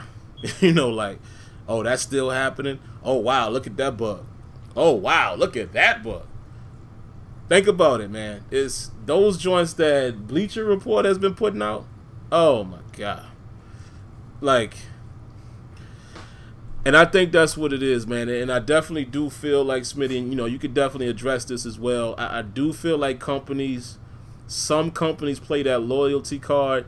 you know, like, oh, that's still happening. Oh, wow, look at that bug. Oh, wow, look at that bug. Think about it, man. It's those joints that Bleacher Report has been putting out. Oh, my God. Like, and I think that's what it is, man. And I definitely do feel like, Smitty, and you know, you could definitely address this as well. I do feel like some companies play that loyalty card.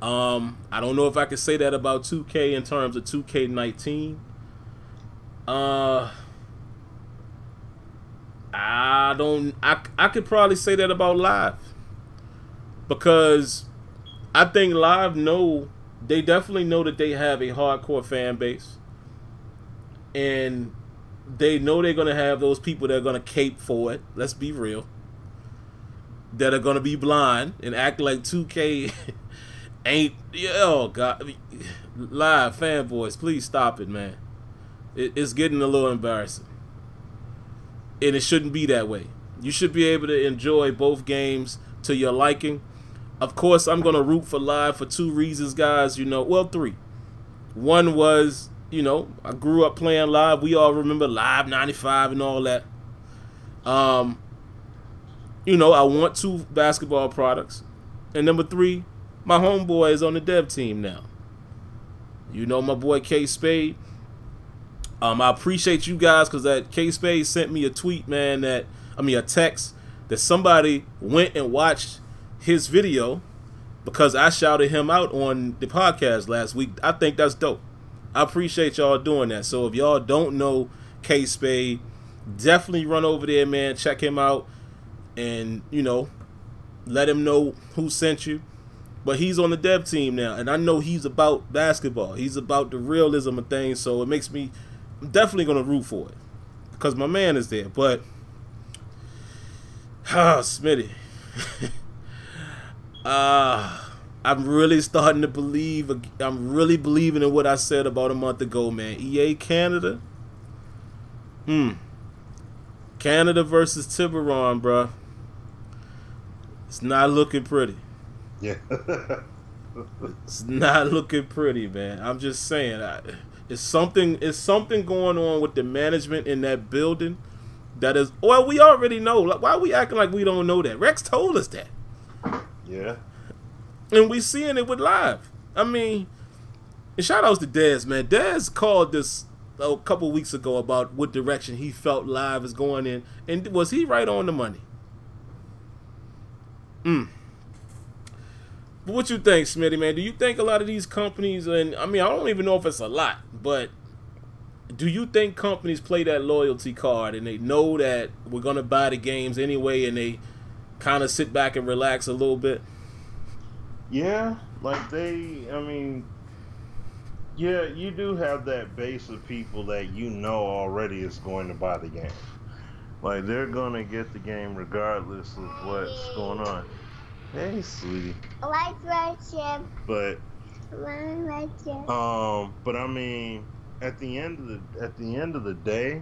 I don't know if I could say that about 2K in terms of 2K19. I could probably say that about Live, because I think Live they definitely know that they have a hardcore fan base, and they know they're going to have those people that are going to cape for it. Let's be real. That are going to be blind and act like 2K ain't. Oh, God. Live fanboys, please stop it, man. It's getting a little embarrassing. And it shouldn't be that way. You should be able to enjoy both games to your liking. Of course, I'm going to root for Live for 2 reasons, guys. You know, well, 3. One was, you know, I grew up playing Live. We all remember Live 95 and all that. You know, I want 2 basketball products. And number 3, my homeboy is on the dev team now. You know, my boy K Spade. I appreciate you guys, because that K Spade sent me a tweet, man, a text that somebody went and watched his video because I shouted him out on the podcast last week. I think that's dope. I appreciate y'all doing that. So if y'all don't know K Spade, definitely run over there, man. Check him out and, you know, let him know who sent you. But he's on the dev team now, and I know he's about basketball. He's about the realism of things, so it makes me, I'm definitely going to root for it because my man is there. But, Smitty. I'm really starting to believe. I'm really believing in what I said about a month ago, man. EA Canada. Canada versus Tiburon, bruh. It's not looking pretty. Yeah. It's not looking pretty, man. I'm just saying. It's something going on with the management in that building. That is, well, we already know. Why are we acting like we don't know that? Rex told us that. Yeah. And we seeing it with Live. I mean, and shout outs to Dez, man. Dez called this a couple weeks ago about what direction he felt Live is going in. And was he right on the money? But what you think, Smitty, man? Do you think a lot of these companies, and I mean, I don't even know if it's a lot, but do you think companies play that loyalty card and they know that we're going to buy the games anyway and they kind of sit back and relax a little bit? Yeah, like yeah, you do have that base of people that you know already is going to buy the game. Like, they're going to get the game regardless of what's going on. Hey, sweetie. But I mean, at the end of the day,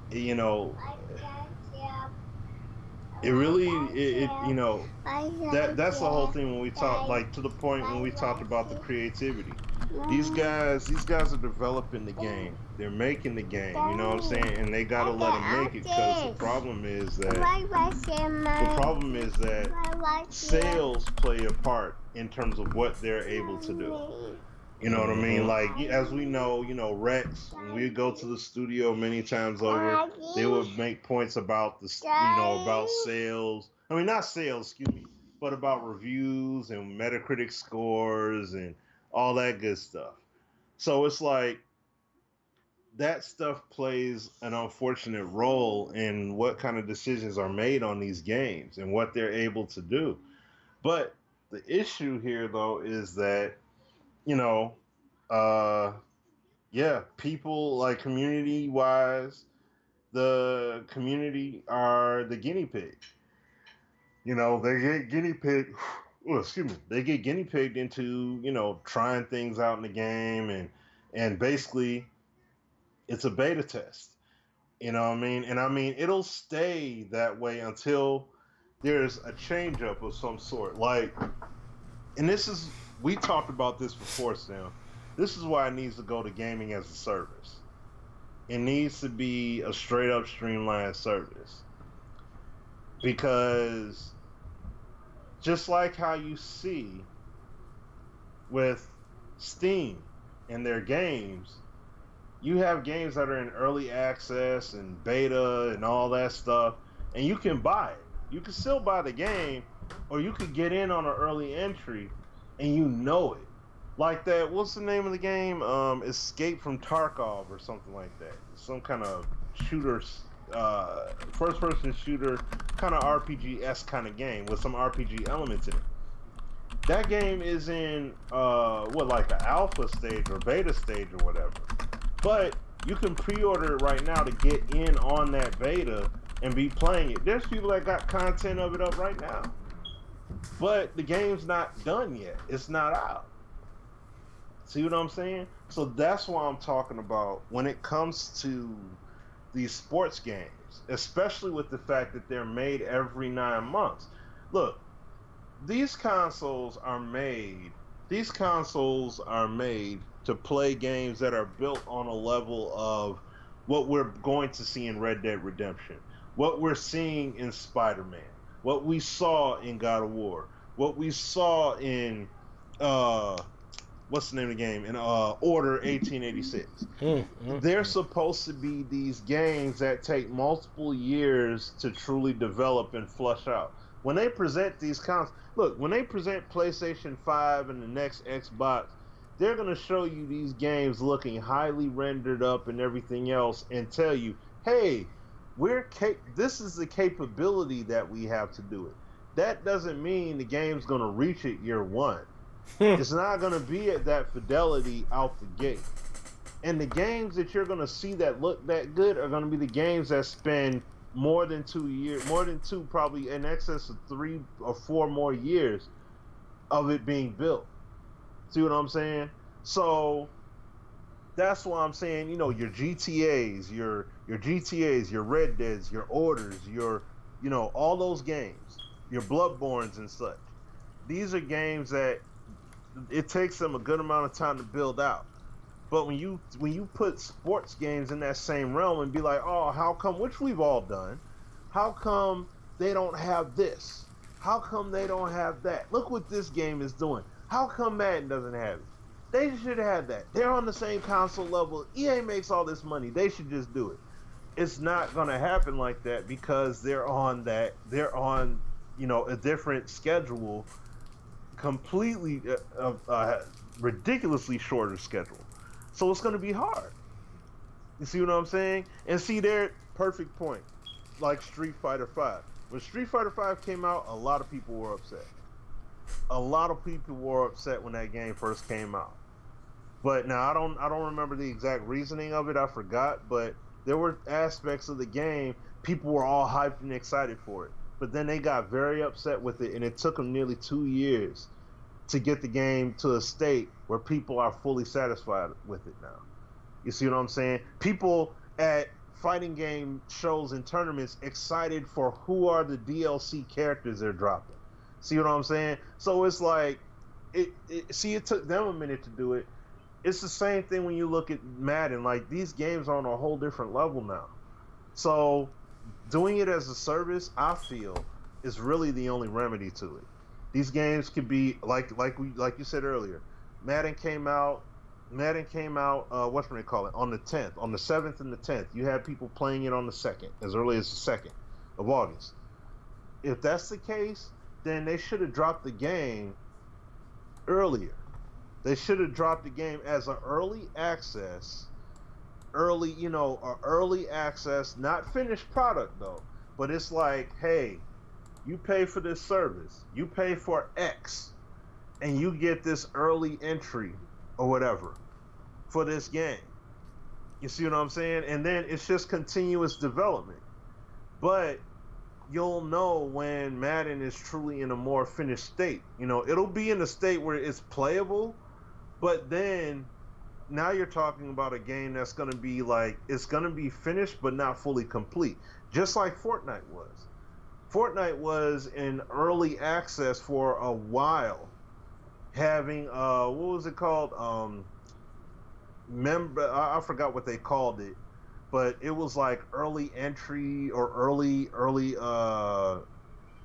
you know, it really, you know, that's the whole thing when we talk, like, to the point when we talked about the creativity. These guys are developing the game. They're making the game. You know what I'm saying? And they gotta let them make it, because the problem is that sales play a part in terms of what they're able to do. You know what I mean? Like, as we know, Rex, when we go to the studio many times over, they would make points about about sales. I mean, not sales, excuse me, but about reviews and Metacritic scores and all that good stuff. So it's like that stuff plays an unfortunate role in what kind of decisions are made on these games and what they're able to do. But the issue here, though, is that, people, like, community-wise, the community are the guinea pig. They get guinea pig. They get guinea pigged into, trying things out in the game, and basically it's a beta test. You know what I mean? And I mean, it'll stay that way until there's a change up of some sort. Like, and we talked about this before, Sam. This is why it needs to go to gaming as a service. It needs to be a straight up streamlined service. Because just like how you see with Steam and their games, you have games that are in early access and beta and all that stuff, and you can buy it. You can still buy the game, or you could get in on an early entry and you know it. Like that, what's the name of the game? Escape from Tarkov or something like that. Some kind of shooter, first-person shooter, kind of RPG-esque kind of game with some RPG elements in it. That game is in, like an alpha stage or beta stage or whatever. But you can pre-order it right now to get in on that beta and be playing it. There's people that got content of it up right now. But the game's not done yet. It's not out. See what I'm saying? So that's why I'm talking about when it comes to these sports games, especially with the fact that they're made every 9 months. Look, these consoles are made to play games that are built on a level of what we're going to see in Red Dead Redemption, what we're seeing in Spider-Man, what we saw in God of War, what we saw in what's the name of the game? In Order 1886. They're supposed to be these games that take multiple years to truly develop and flush out. When they present these consoles, look, when they present PlayStation 5 and the next Xbox, they're going to show you these games looking highly rendered up and everything else and tell you, hey, this is the capability that we have to do it. That doesn't mean the game's going to reach it year one. It's not going to be at that fidelity out the gate. And the games that you're going to see that look that good are going to be the games that spend more than 2 years, probably in excess of 3 or 4 more years of it being built. See what I'm saying? So that's why I'm saying, your GTAs, your Red Deads, your Orders, all those games, your Bloodborns and such. These are games that it takes them a good amount of time to build out. But when you put sports games in that same realm and be like, oh, how come, which we've all done, how come they don't have this? How come they don't have that? Look what this game is doing. How come Madden doesn't have it? They should have that. They're on the same console level. EA makes all this money. They should just do it. It's not going to happen like that because they're on a different schedule, completely ridiculously shorter schedule. So it's going to be hard. You see what I'm saying? And see, their perfect point, like Street Fighter V. When Street Fighter V came out, a lot of people were upset. A lot of people were upset when that game first came out. But now I don't remember the exact reasoning of it. I forgot. But there were aspects of the game people were all hyped and excited for it. But then they got very upset with it, and it took them nearly 2 years to get the game to a state where people are fully satisfied with it now. You see what I'm saying? People at fighting game shows and tournaments excited for who are the DLC characters they're dropping. See what I'm saying? So it's like, it took them a minute to do it. it's the same thing when you look at Madden. Like, these games are on a whole different level now. So doing it as a service, I feel, is really the only remedy to it. These games could be like you said earlier. Madden came out. What should they call it? On the 10th, on the 7th and the 10th. You had people playing it on the 2nd, as early as the 2nd of August. If that's the case, then they should have dropped the game earlier. They should have dropped the game as an early access, early access, not finished product though. But it's like, hey, you pay for this service, you pay for X, and you get this early entry or whatever for this game. You see what I'm saying? And then it's just continuous development. But you'll know when Madden is truly in a more finished state. It'll be in a state where it's playable, but then now you're talking about a game that's going to be like, it's going to be finished but not fully complete. Just like Fortnite was. Fortnite was in early access for a while, having what was it called? I forgot what they called it, but it was like early entry or early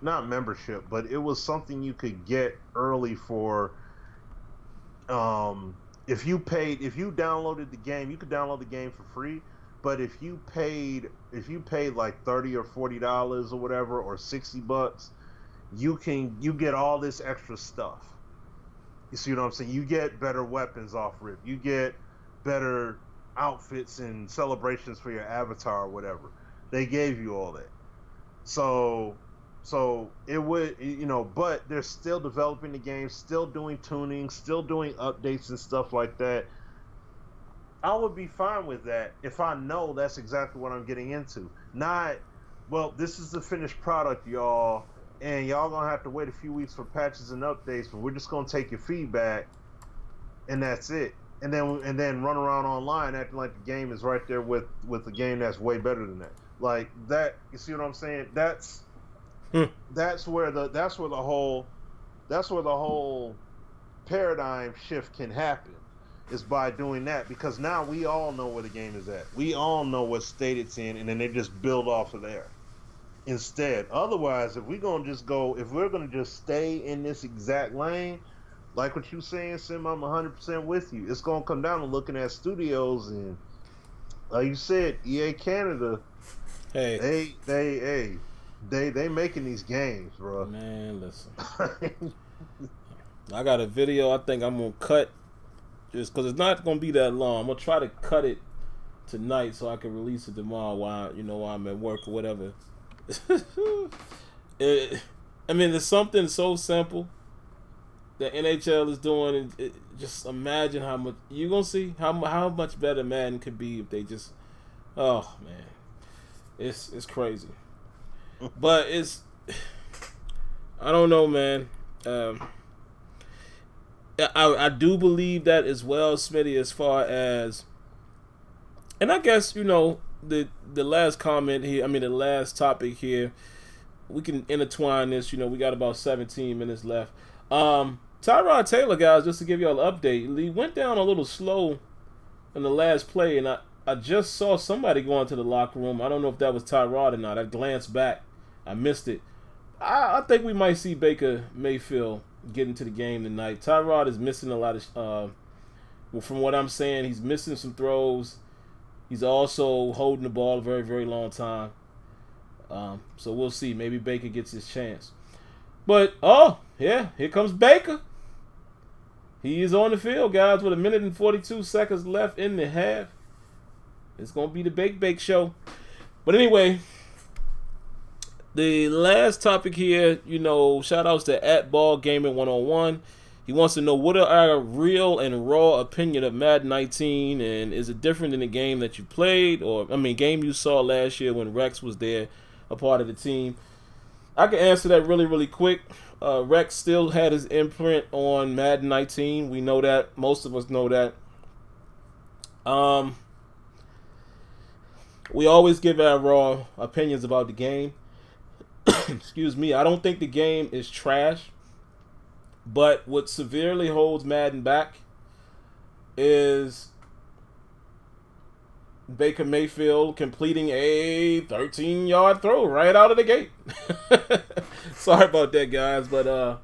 not membership, but it was something you could get early for. If you downloaded the game, you could download the game for free. But if you paid like $30 or $40 or whatever, or $60, you get all this extra stuff. You see what I'm saying? You get better weapons off rip. You get better outfits and celebrations for your avatar or whatever. They gave you all that. So it would, but they're still developing the game, still doing tuning, still doing updates and stuff like that. I would be fine with that if I know that's exactly what I'm getting into. Not, well, this is the finished product, y'all, and y'all gonna have to wait a few weeks for patches and updates, but we're just gonna take your feedback, and that's it. And then run around online acting like the game is right there with a game that's way better than that. Like that, you see what I'm saying? That's where the whole paradigm shift can happen, is by doing that, because now we all know where the game is at. We all know what state it's in, and then they just build off of there. Instead, otherwise, if we're gonna just stay in this exact lane, like what you saying, Sim, I'm 100% with you. It's gonna come down to looking at studios, and like you said, EA Canada, hey, they making these games, bro. Man, listen, I got a video I think I'm gonna cut, just because it's not gonna be that long. I'm gonna try to cut it tonight so I can release it tomorrow while I'm at work or whatever. There's something so simple that NHL is doing. Just imagine how much you're gonna see, how much better Madden could be if they just, oh man, it's crazy. But I don't know, man. I do believe that as well, Smitty, as far as, and I guess the last comment here, the last topic here, we can intertwine this. We got about 17 minutes left. Tyrod Taylor, guys, just to give y'all an update, he went down a little slow in the last play, and I just saw somebody go into the locker room. I don't know if that was Tyrod or not. I glanced back. I missed it. I think we might see Baker Mayfield get into the game tonight. Tyrod is missing a lot of, from what I'm saying, he's missing some throws. He's also holding the ball a very, very long time. So we'll see. Maybe Baker gets his chance. But, yeah, here comes Baker. He is on the field, guys, with 1 minute and 42 seconds left in the half. It's going to be the Bake show. But anyway, the last topic here, shout outs to @BallGaming101. He wants to know, what are our real and raw opinion of Madden 19, and is it different than the game that you played, or game you saw last year when Rex was there, a part of the team? I can answer that really, really quick. Rex still had his imprint on Madden 19. We know that. Most of us know that. We always give our raw opinions about the game. Excuse me. I don't think the game is trash. But what severely holds Madden back is Baker Mayfield completing a 13-yard throw right out of the gate. Sorry about that, guys. But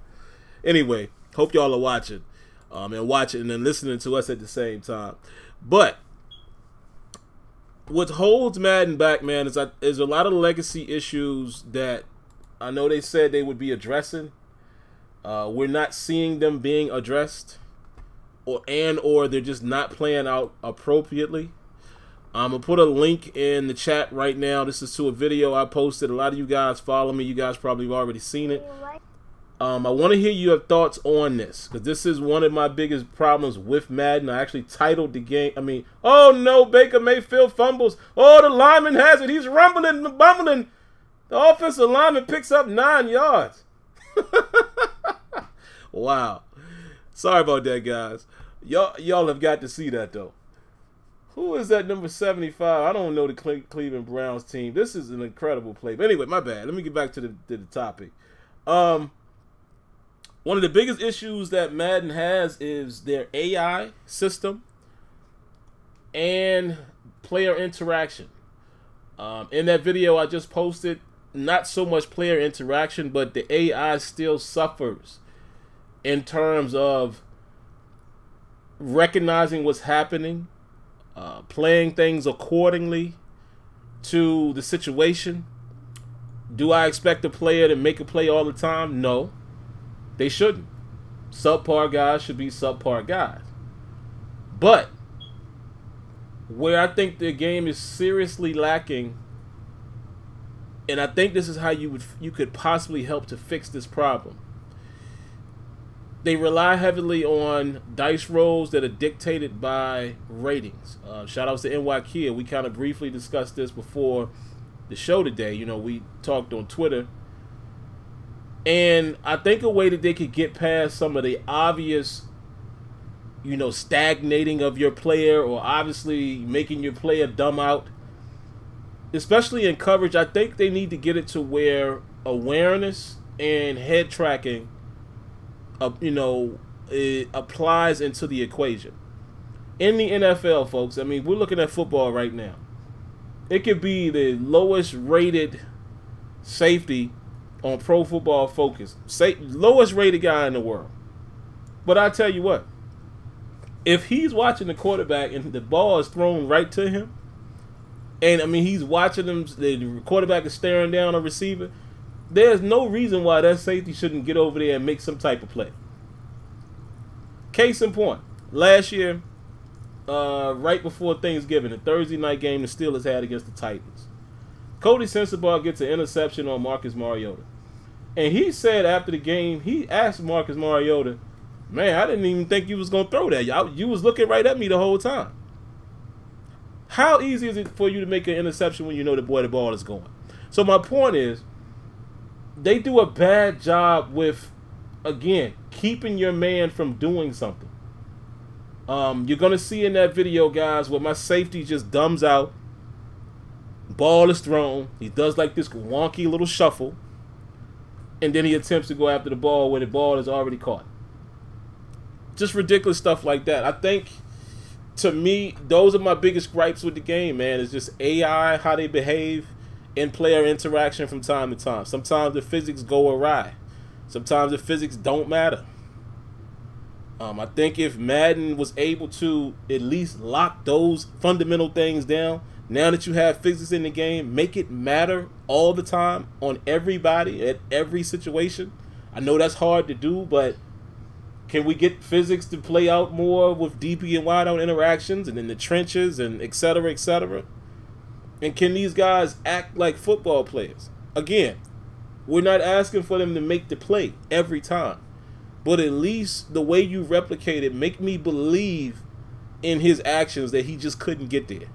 anyway, hope y'all are watching. And watching and listening to us at the same time. But what holds Madden back, man, is a lot of legacy issues that I know they said they would be addressing. We're not seeing them being addressed, or they're just not playing out appropriately. I'm gonna put a link in the chat right now. This is to a video I posted. A lot of you guys follow me. You guys probably have already seen it. I want to hear your thoughts on this, because this is one of my biggest problems with Madden. I actually titled the game. Oh no, Baker Mayfield fumbles. Oh, the lineman has it. He's rumbling and bumbling. The offensive lineman picks up 9 yards. Wow. Sorry about that, guys. Y'all have got to see that, though. Who is that number 75? I don't know the Cleveland Browns team. This is an incredible play. But anyway, my bad. Let me get back to the topic. One of the biggest issues that Madden has is their AI system and player interaction. In that video I just posted, not so much player interaction, but the AI still suffers in terms of recognizing what's happening, playing things accordingly to the situation. Do I expect a player to make a play all the time? No. They shouldn't. Subpar guys should be subpar guys. But where I think the game is seriously lacking, and I think this is how you could possibly help to fix this problem. They rely heavily on dice rolls that are dictated by ratings. Shout outs to NY Kia. We kind of briefly discussed this before the show today. You know, we talked on Twitter. And I think a way that they could get past some of the obvious, you know, stagnating of your player, or obviously making your player dumb out, especially in coverage, I think they need to get it to where awareness and head tracking, it applies into the equation. In the NFL, folks, I mean, we're looking at football right now. It could be the lowest rated safety on Pro Football Focus, lowest rated guy in the world. But I tell you what, if he's watching the quarterback and the ball is thrown right to him, and I mean he's watching him, the quarterback is staring down a receiver, there's no reason why that safety shouldn't get over there and make some type of play. Case in point, last year, right before Thanksgiving, the Thursday night game the Steelers had against the Titans, Cody Sensabaugh gets an interception on Marcus Mariota. And he said after the game, he asked Marcus Mariota, man, I didn't even think you was going to throw that. You was looking right at me the whole time. How easy is it for you to make an interception when you know the ball is going? So my point is, they do a bad job with, again, keeping your man from doing something. You're going to see in that video, guys, where my safety just dumbs out. Ball is thrown. He does like this wonky little shuffle. And then he attempts to go after the ball when the ball is already caught. Just ridiculous stuff like that. I think, to me, those are my biggest gripes with the game, man. It's just AI, how they behave in player interaction from time to time. Sometimes the physics go awry. Sometimes the physics don't matter. I think if Madden was able to at least lock those fundamental things down, now that you have physics in the game, make it matter all the time on everybody at every situation. I know that's hard to do, but can we get physics to play out more with DP and wideout interactions and in the trenches and et cetera, et cetera? And can these guys act like football players? Again, we're not asking for them to make the play every time, but at least the way you replicate it, make me believe in his actions that he just couldn't get there.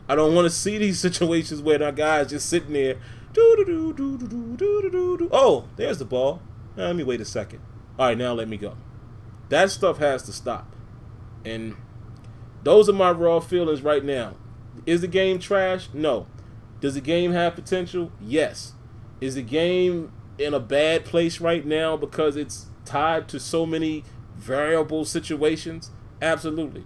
I don't want to see these situations where that guy's just sitting there. Oh, there's the ball. Now, let me wait a second. All right, now let me go. That stuff has to stop. And those are my raw feelings right now. Is the game trash? No. Does the game have potential? Yes. Is the game in a bad place right now because it's tied to so many variable situations? Absolutely.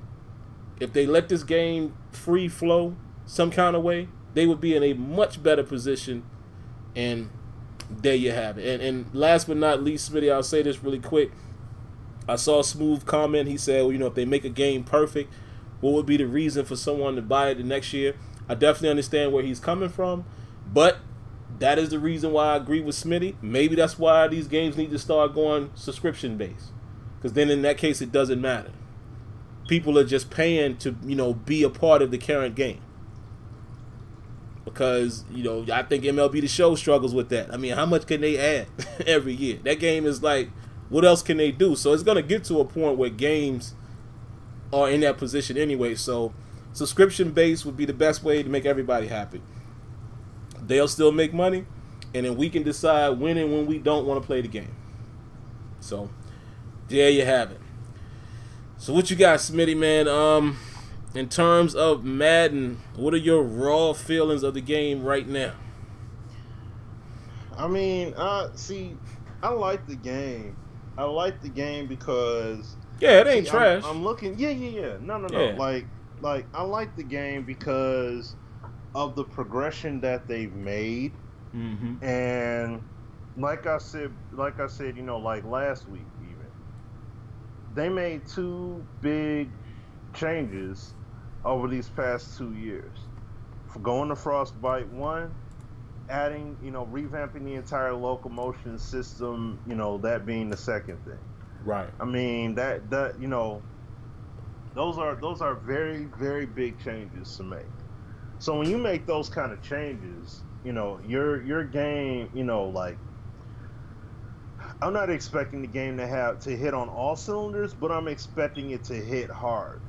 If they let this game free flow some kind of way, they would be in a much better position. And there you have it. And last but not least, Smitty, I'll say this really quick. I saw a Smooth comment. He said, well, if they make a game perfect, what would be the reason for someone to buy it the next year? I definitely understand where he's coming from, but that is the reason why I agree with Smitty. Maybe that's why these games need to start going subscription-based, because then in that case, it doesn't matter. People are just paying to, be a part of the current game. Because, I think MLB The Show struggles with that. I mean, how much can they add every year? That game is like, what else can they do? So it's going to get to a point where games are in that position anyway. So subscription-based would be the best way to make everybody happy. They'll still make money, and then we can decide when and when we don't want to play the game. So there you have it. So what you got, Smitty, man? In terms of Madden, what are your raw feelings of the game right now? I mean, see, I like the game. I like the game because it ain't trash. I'm looking. Yeah. No. Yeah. Like I like the game because of the progression that they've made, and like I said, like last week even, they made 2 big changes over these past 2 years. For going to Frostbite 1, adding, revamping the entire locomotion system, that being the second thing. Right. I mean, that those are very, very big changes to make. So when you make those kind of changes, your game, I'm not expecting the game to hit on all cylinders, but I'm expecting it to hit hard.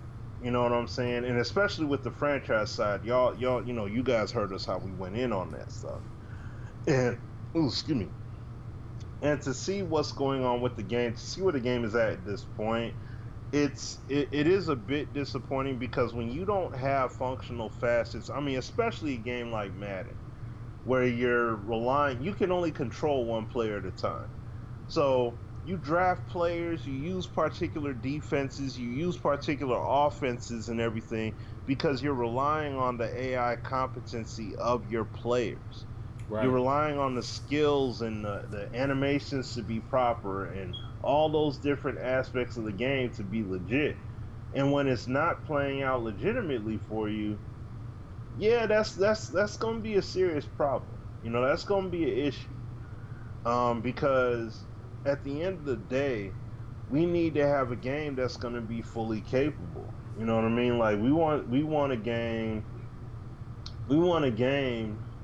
You know what I'm saying? And especially with the franchise side, y'all, you guys heard us how we went in on that stuff. And excuse me. And to see what's going on with the game, to see where the game is at this point, it is a bit disappointing, because when you don't have functional facets, I mean, especially a game like Madden, where you can only control one player at a time. So you draft players, you use particular defenses, you use particular offenses and everything, because you're relying on the AI competency of your players. Right. You're relying on the skills and the animations to be proper, and all those different aspects of the game to be legit. And when it's not playing out legitimately for you, yeah, that's going to be a serious problem. That's going to be an issue. Because at the end of the day, we need to have a game that's going to be fully capable. You know what I mean? Like we want a game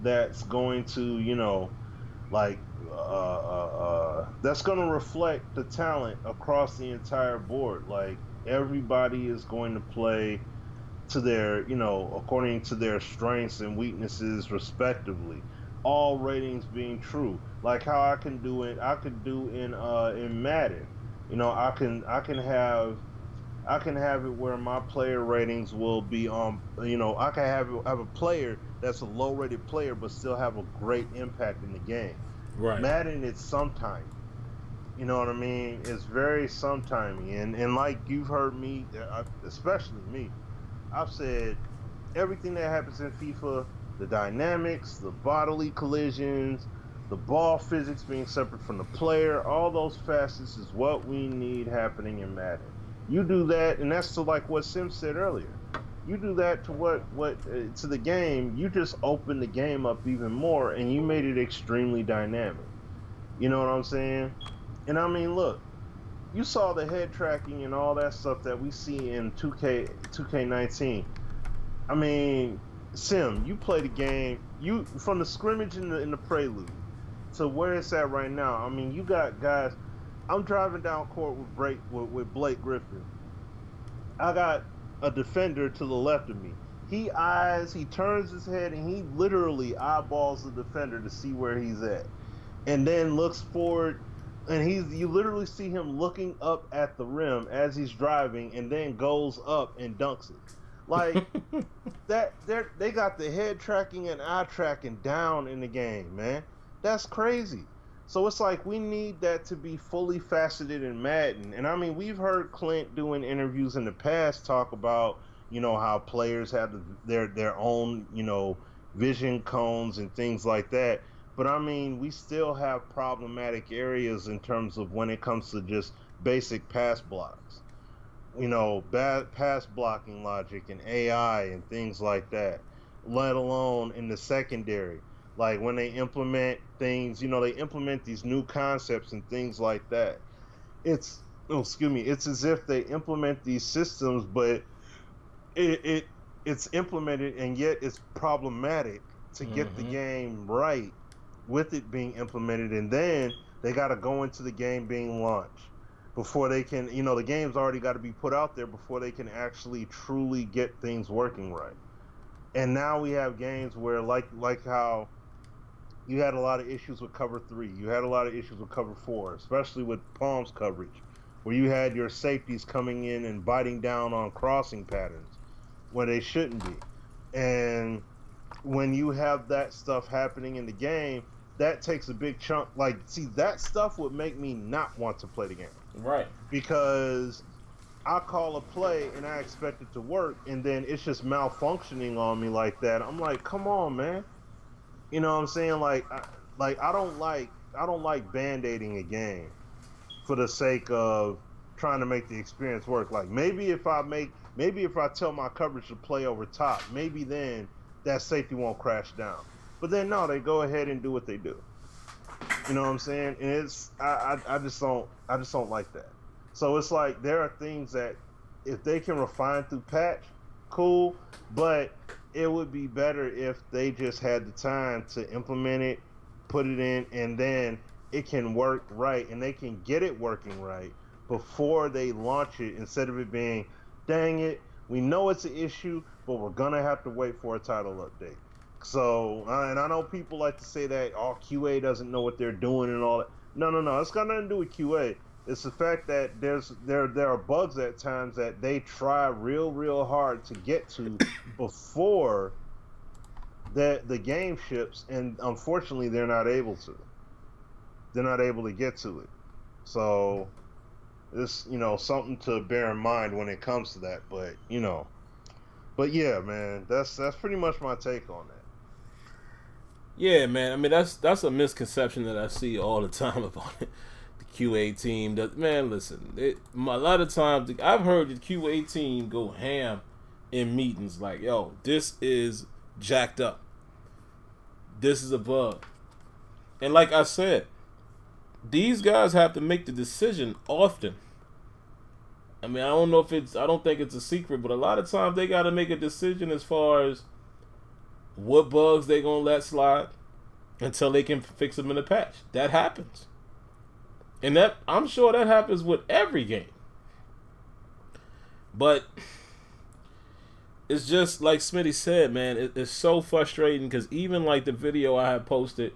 that's going to, that's going to reflect the talent across the entire board. Like everybody is going to play to their, according to their strengths and weaknesses respectively. All ratings being true, like how I could do in Madden. I can have it where my player ratings will be I can have a player that's a low rated player but still have a great impact in the game. Right. Madden, it's sometime. You know what I mean? It's very sometimey, and like you've heard me, especially me, I've said everything that happens in FIFA. The dynamics, the bodily collisions, the ball physics being separate from the player, all those facets is what we need happening in Madden. You do that, and that's to like what Sim said earlier. You do that to to the game, you just open the game up even more, and you made it extremely dynamic. You know what I'm saying? And I mean, look, you saw the head tracking and all that stuff that we see in 2K19. I mean, Sim, you play the game. You from the scrimmage in the prelude to where it's at right now. I mean, you got guys. I'm driving down court with Blake Griffin. I got a defender to the left of me. He turns his head, and he literally eyeballs the defender to see where he's at, and then looks forward, and you literally see him looking up at the rim as he's driving, and then goes up and dunks it. Like that, they got the head tracking and eye tracking down in the game, man. That's crazy. So it's like we need that to be fully faceted in Madden. And I mean, we've heard Clint doing interviews in the past talk about, you know, how players have their own, you know, vision cones and things like that. But I mean, we still have problematic areas in terms of when it comes to just basic pass blocks. You know, bad pass blocking logic and AI and things like that, let alone in the secondary. Like when they implement things, you know, they implement these new concepts and things like that. It's, oh, excuse me, it's as if they implement these systems, but it's implemented and yet it's problematic to get the game right with it being implemented, and then they got to go into the game being launched before they can, you know, the game's already got to be put out there before they can actually truly get things working right. And now we have games where like how you had a lot of issues with cover 3, you had a lot of issues with cover 4, especially with Palms coverage, where you had your safeties coming in and biting down on crossing patterns when they shouldn't be. And when you have that stuff happening in the game, that takes a big chunk. Like, see, that stuff would make me not want to play the game. Right. Because I call a play and I expect it to work, and then it's just malfunctioning on me like that. I'm like, come on, man. You know what I'm saying? Like I don't like band-aiding a game for the sake of trying to make the experience work. Like maybe if I tell my coverage to play over top, maybe then that safety won't crash down. But then no, they go ahead and do what they do. You know what I'm saying? And it's I just don't like that. So it's like there are things that if they can refine through patch, cool, but it would be better if they just had the time to implement it, put it in, and then it can work right and they can get it working right before they launch it, instead of it being, dang it, we know it's an issue, but we're gonna have to wait for a title update. So, and I know people like to say that, oh, QA doesn't know what they're doing and all that. No, it's got nothing to do with QA. It's the fact that there are bugs at times that they try real hard to get to before the game ships, and unfortunately they're not able to. They're not able to get to it. So it's, you know, something to bear in mind when it comes to that. But, you know, but yeah, man, that's pretty much my take on that. Yeah, man. I mean, that's a misconception that I see all the time about it. QA team. Man, listen, a lot of times I've heard the QA team go ham in meetings like, yo, this is jacked up, this is a bug. And like I said, these guys have to make the decision often. I mean, I don't think it's a secret, but a lot of times they got to make a decision as far as what bugs they gonna let slide until they can fix them in a patch. That happens. And that, I'm sure that happens with every game. But it's just like Smitty said, man, it's so frustrating, because even like the video I had posted,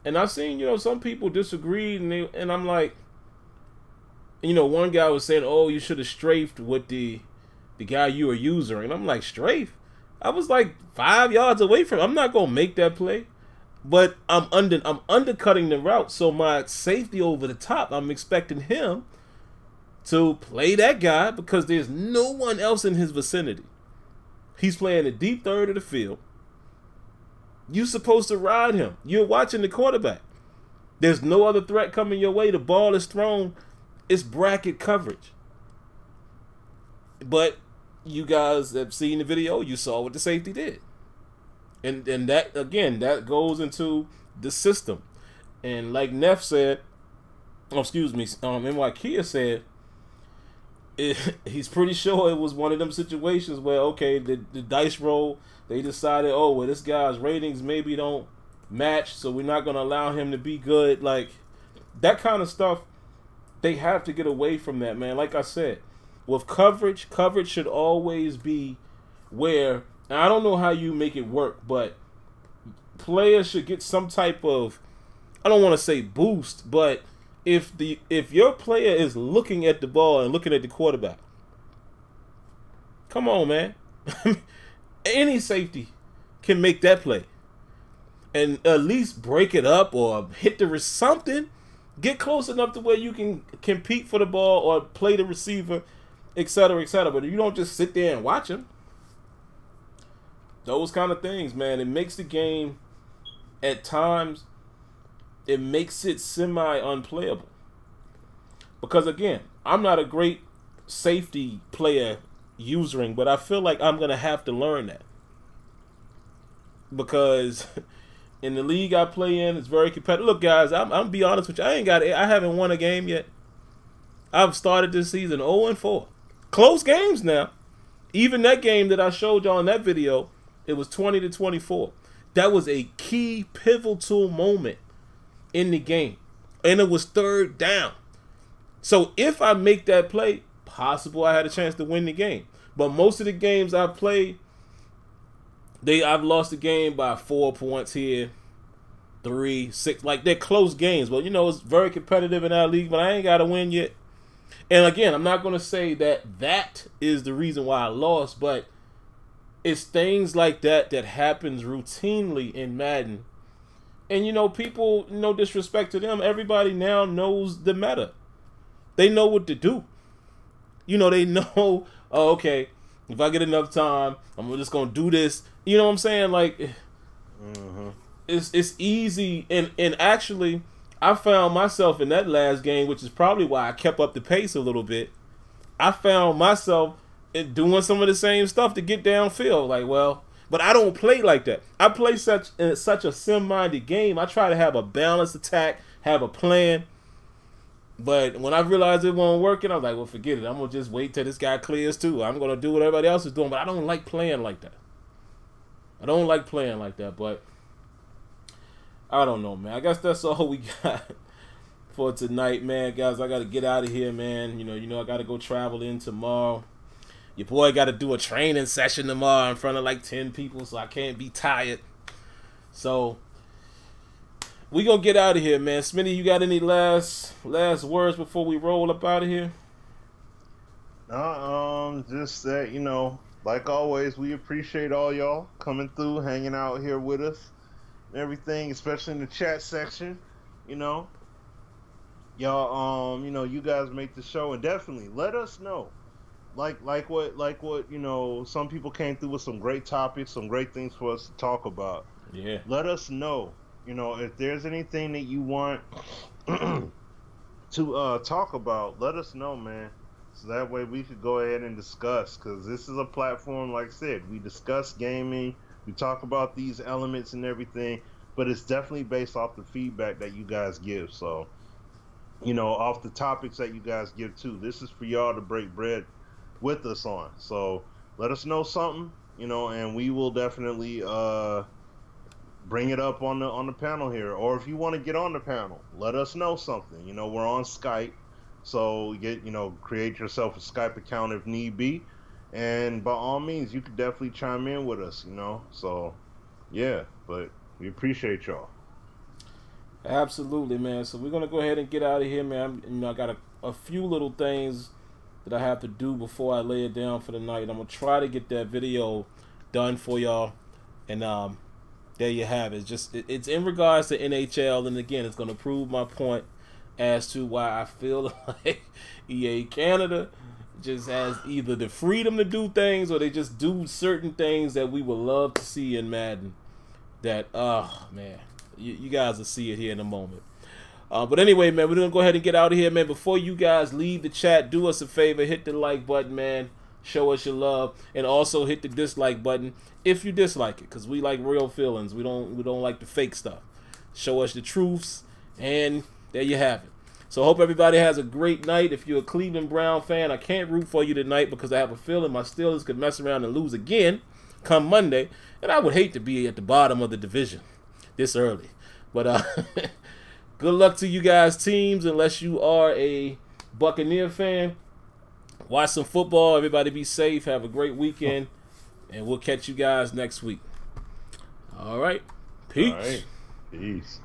and I've seen, you know, some people disagreed, and I'm like, you know, one guy was saying, oh, you should have strafed with the guy you were using. And I'm like, strafe? I was like 5 yards away from him. I'm not going to make that play. But I'm undercutting the route, so my safety over the top, I'm expecting him to play that guy because there's no one else in his vicinity. He's playing the deep third of the field. You're supposed to ride him. You're watching the quarterback. There's no other threat coming your way. The ball is thrown. It's bracket coverage. But you guys have seen the video. You saw what the safety did. And that, again, that goes into the system. And like Neff said, NYKia said, he's pretty sure it was one of them situations where, okay, the dice roll, they decided, oh, well, this guy's ratings maybe don't match, so we're not going to allow him to be good. Like, that kind of stuff, they have to get away from that, man. Like I said, with coverage should always be where, and I don't know how you make it work, but players should get some type of, I don't want to say boost, but if your player is looking at the ball and looking at the quarterback, come on, man. Any safety can make that play. and at least break it up or hit the something. Get close enough to where you can compete for the ball or play the receiver, etc., etc. But you don't just sit there and watch him. Those kind of things, man. It makes the game, at times, it makes it semi-unplayable. Because, again, I'm not a great safety player usering, but I feel like I'm going to have to learn that. Because in the league I play in, it's very competitive. Look, guys, I'm going to be honest with you. I haven't won a game yet. I've started this season 0-4. Close games now. Even that game that I showed y'all in that video, it was 20-24. That was a key pivotal moment in the game. And it was 3rd down. So if I make that play, possible I had a chance to win the game. But most of the games I've played, I've lost the game by 4 points here, 3, 6. Like, they're close games. Well, you know, it's very competitive in our league, but I ain't got to win yet. And again, I'm not going to say that is the reason why I lost, but it's things like that happens routinely in Madden. And, you know, people, no disrespect to them, everybody now knows the meta. They know what to do. You know, they know, oh, okay, if I get enough time, I'm just going to do this. You know what I'm saying? Like, it's easy. And actually, I found myself in that last game, which is probably why I kept up the pace a little bit. I found myself doing some of the same stuff to get downfield. Like, well, but I don't play like that. I play such a sim-minded game. I try to have a balanced attack, have a plan. But when I realized it wasn't working, I was like, well, forget it. I'm going to just wait till this guy clears too. I'm going to do what everybody else is doing. But I don't like playing like that. I don't like playing like that. But I don't know, man. I guess that's all we got for tonight, man. Guys, I got to get out of here, man. You know, I got to go travel in tomorrow. Your boy got to do a training session tomorrow in front of like 10 people, so I can't be tired. So we gonna get out of here, man. Smitty, you got any last words before we roll up out of here? Just that, you know, like always, we appreciate all y'all coming through, hanging out here with us and everything, especially in the chat section. You know, y'all, you know, you guys make the show, and definitely let us know. Like what, you know, some people came through with some great topics, some great things for us to talk about. Yeah. Let us know. You know, if there's anything that you want to talk about, let us know, man. So that way we could go ahead and discuss, because this is a platform, like I said, we discuss gaming, we talk about these elements and everything, but it's definitely based off the feedback that you guys give. So, you know, off the topics that you guys give too. This is for y'all to break bread with us on. So let us know something, you know, and we will definitely bring it up on the panel here. Or if you want to get on the panel, let us know something. You know, we're on Skype, so create yourself a Skype account if need be, and by all means you could definitely chime in with us, you know. So yeah, but we appreciate y'all. Absolutely, man. So we're gonna go ahead and get out of here, man. I got a few little things that I have to do before I lay it down for the night. I'm gonna try to get that video done for y'all, and there you have it. It's in regards to NHL, and again, it's going to prove my point as to why I feel like EA Canada just has either the freedom to do things, or they just do certain things that we would love to see in Madden. That, oh man, you guys will see it here in a moment. But anyway, man, we're going to go ahead and get out of here, man. Before you guys leave the chat, do us a favor, hit the like button, man. Show us your love, and also hit the dislike button if you dislike it, because we like real feelings. We don't like the fake stuff. Show us the truths, and there you have it. So I hope everybody has a great night. If you're a Cleveland Brown fan, I can't root for you tonight because I have a feeling my Steelers could mess around and lose again come Monday, and I would hate to be at the bottom of the division this early. But good luck to you guys' teams, unless you are a Buccaneer fan. Watch some football. Everybody be safe. Have a great weekend. And we'll catch you guys next week. All right. Peace. All right. Peace.